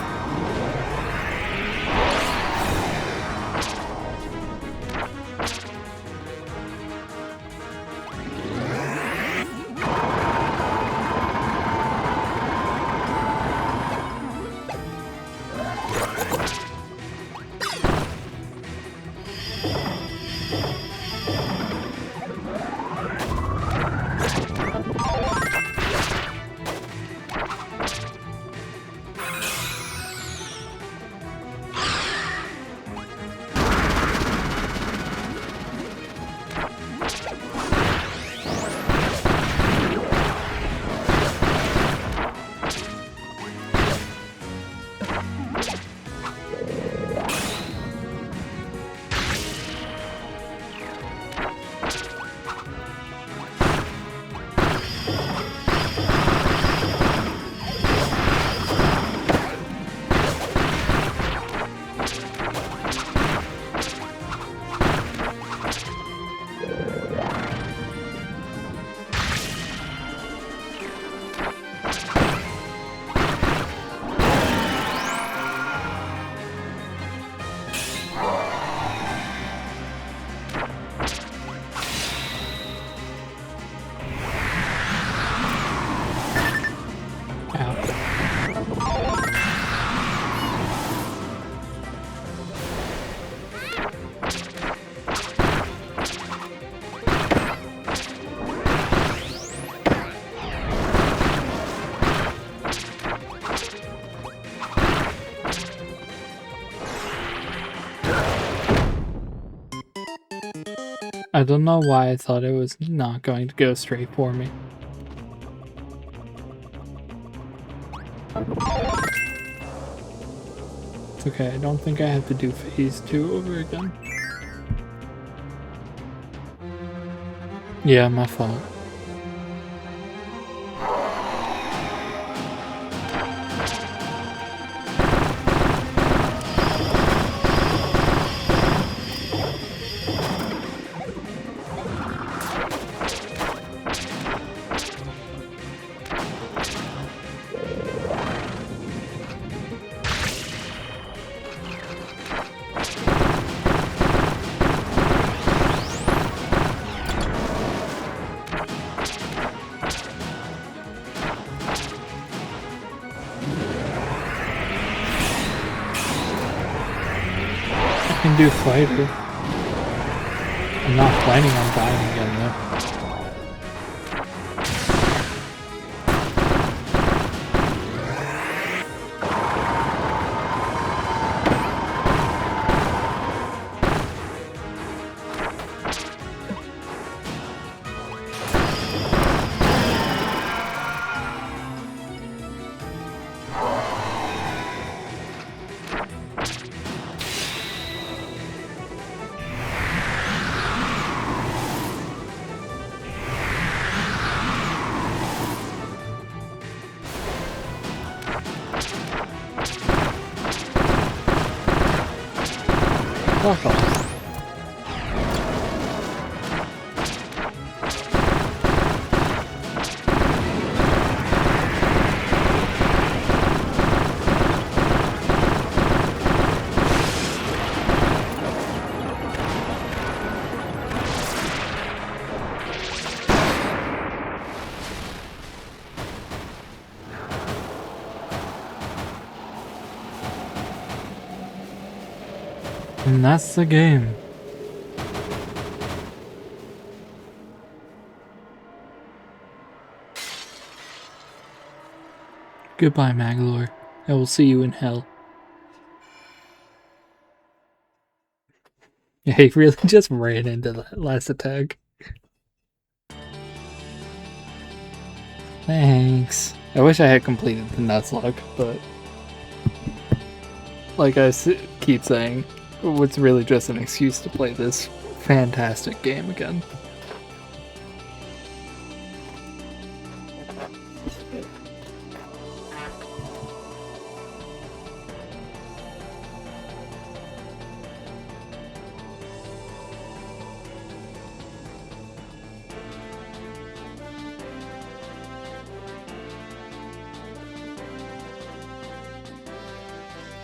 I don't know why I thought it was not going to go straight for me. It's okay, I don't think I have to do phase 2 over again. Yeah, my fault. I can do fighter. I'm not planning on dying again though. Fuck off. And that's the game. Goodbye, Magalore. I will see you in hell. Yeah, he really just ran into that last attack. Thanks. I wish I had completed the Nuzlocke, but like I keep saying, it's really just an excuse to play this fantastic game again.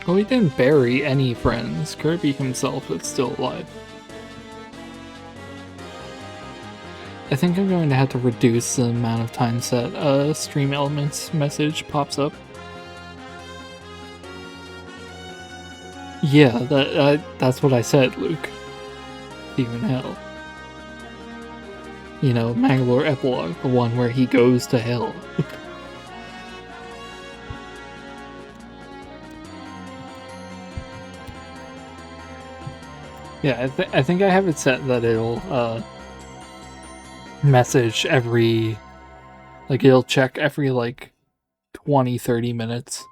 Well, he didn't bury any friends. Kirby himself is still alive. I think I'm going to have to reduce the amount of times that Stream Elements message pops up. Yeah, that's what I said, Luke. See you in hell. You know, Mangalore Epilogue, the one where he goes to hell. Yeah, I think I have it set that it'll message every, like it'll check every like 20-30 minutes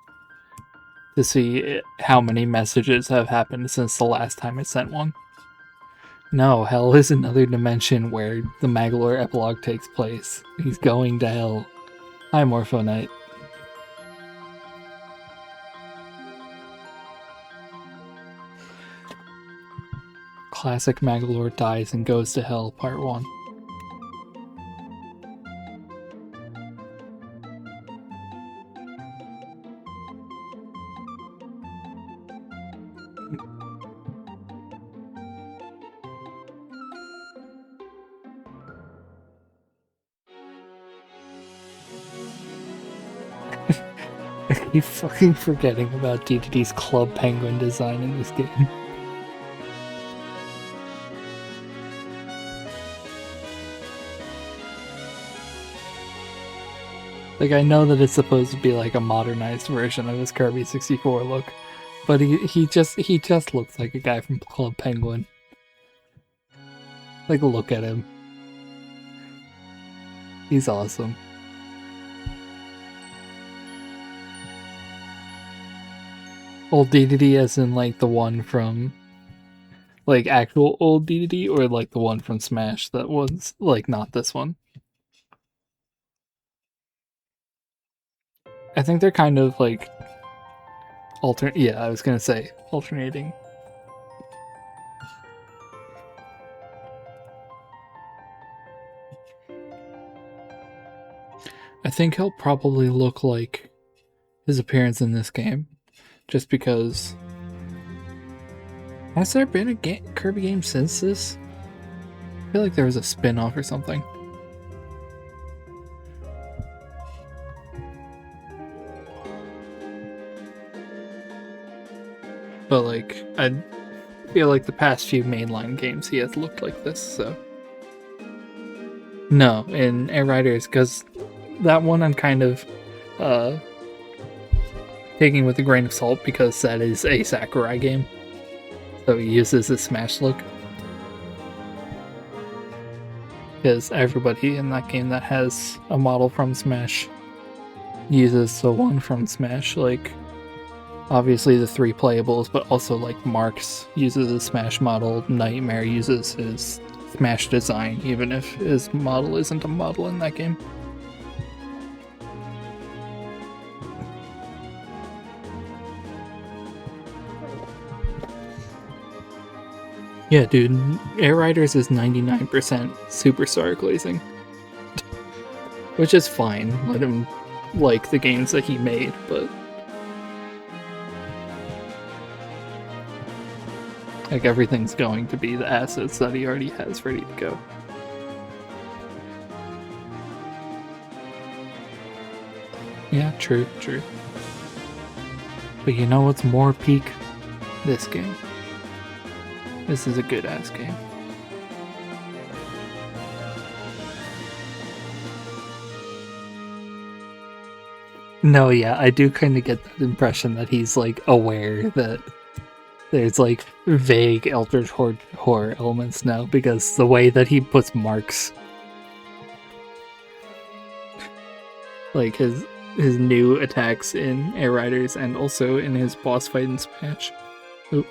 to see how many messages have happened since the last time it sent one. No, hell is another dimension where the Magalore epilogue takes place. He's going to hell. Hi, Morpho Knight. Classic Magalore dies and goes to hell, part 1. I keep fucking forgetting about DDD's Club Penguin design in this game. Like, I know that it's supposed to be like a modernized version of his Kirby 64 look, but he just looks like a guy from Club Penguin. Like, look at him. He's awesome. Old DDD as in, like, the one from... Like, actual old DDD, or, like, the one from Smash that was, like, not this one? I think they're kind of, like... Yeah, I was gonna say, alternating. I think he'll probably look like his appearance in this game, just because... Has there been a Kirby game since this? I feel like there was a spin-off or something. But, like, I feel like the past few mainline games he has looked like this, so... No, in Air Riders, because that one I'm kind of taking with a grain of salt, because that is a Sakurai game. So he uses the Smash look. Because everybody in that game that has a model from Smash uses the one from Smash, like... Obviously the 3 playables, but also like Marks uses his Smash model, Nightmare uses his Smash design, even if his model isn't a model in that game. Yeah, dude, Air Riders is 99% superstar glazing. Which is fine, let him like the games that he made, but... Like, everything's going to be the assets that he already has ready to go. Yeah, true. But you know what's more peak? This game. This is a good-ass game. No, yeah, I do kind of get that impression that he's, like, aware that there's, like, vague Eldritch horror elements now, because the way that he puts marks... Like, his new attacks in Air Riders, and also in his boss fight in Smash. Oop.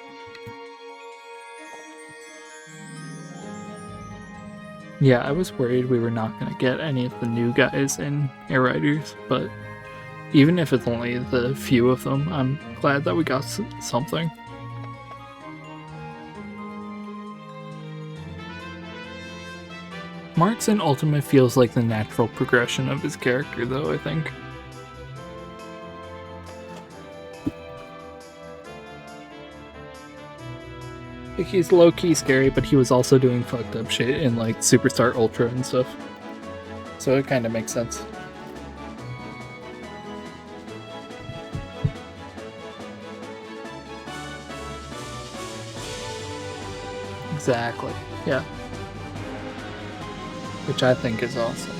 Yeah, I was worried we were not going to get any of the new guys in Air Riders, but even if it's only the few of them, I'm glad that we got something. Marks in Ultimate feels like the natural progression of his character, though, I think. Like, he's low-key scary, but he was also doing fucked up shit in, like, Superstar Ultra and stuff. So it kind of makes sense. Exactly, yeah. Which I think is awesome.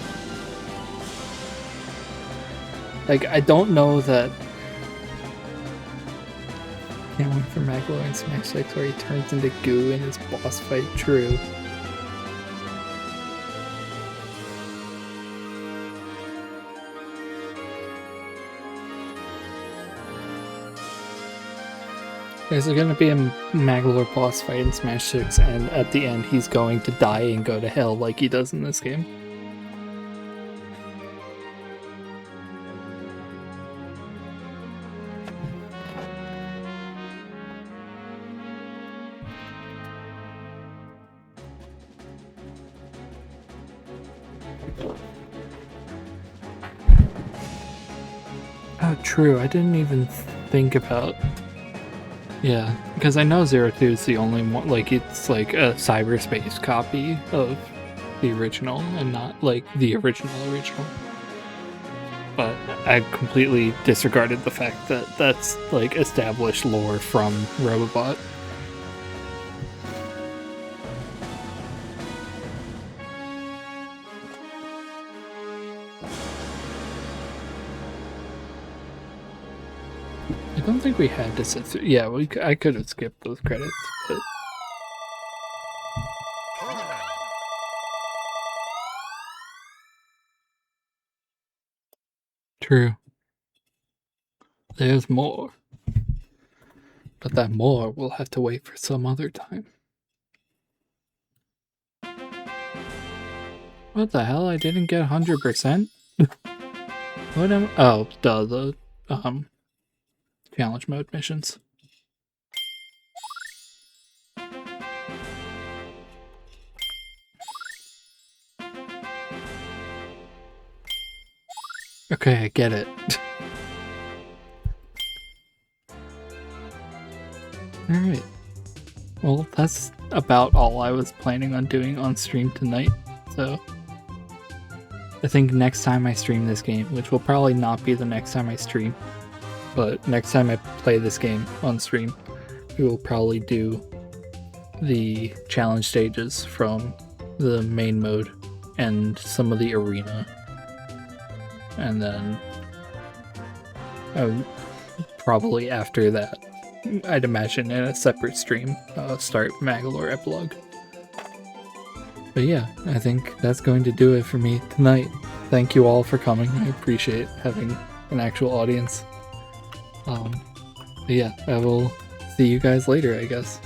Like, I don't know that... Can't wait for Magloire in Smash 6 where he turns into goo in his boss fight, true. There's gonna be a Magloire boss fight in Smash 6, and at the end he's going to die and go to hell like he does in this game. Oh, true, I didn't even think about... Yeah, because I know Zero Two is the only one, like, it's like a cyberspace copy of the original and not like the original. But I completely disregarded the fact that that's like established lore from Robobot. I don't think we had to sit through... Yeah, I could have skipped those credits, but... True. There's more. But that more will have to wait for some other time. What the hell? I didn't get 100%? What am... Oh, the challenge mode missions. Okay, I get it. Alright. Well, that's about all I was planning on doing on stream tonight, so... I think next time I stream this game, which will probably not be the next time I stream, but next time I play this game on stream, we will probably do the challenge stages from the main mode and some of the arena. And then probably after that, I'd imagine in a separate stream, start Magalore Epilogue. But yeah, I think that's going to do it for me tonight. Thank you all for coming. I appreciate having an actual audience. But yeah, I will see you guys later, I guess.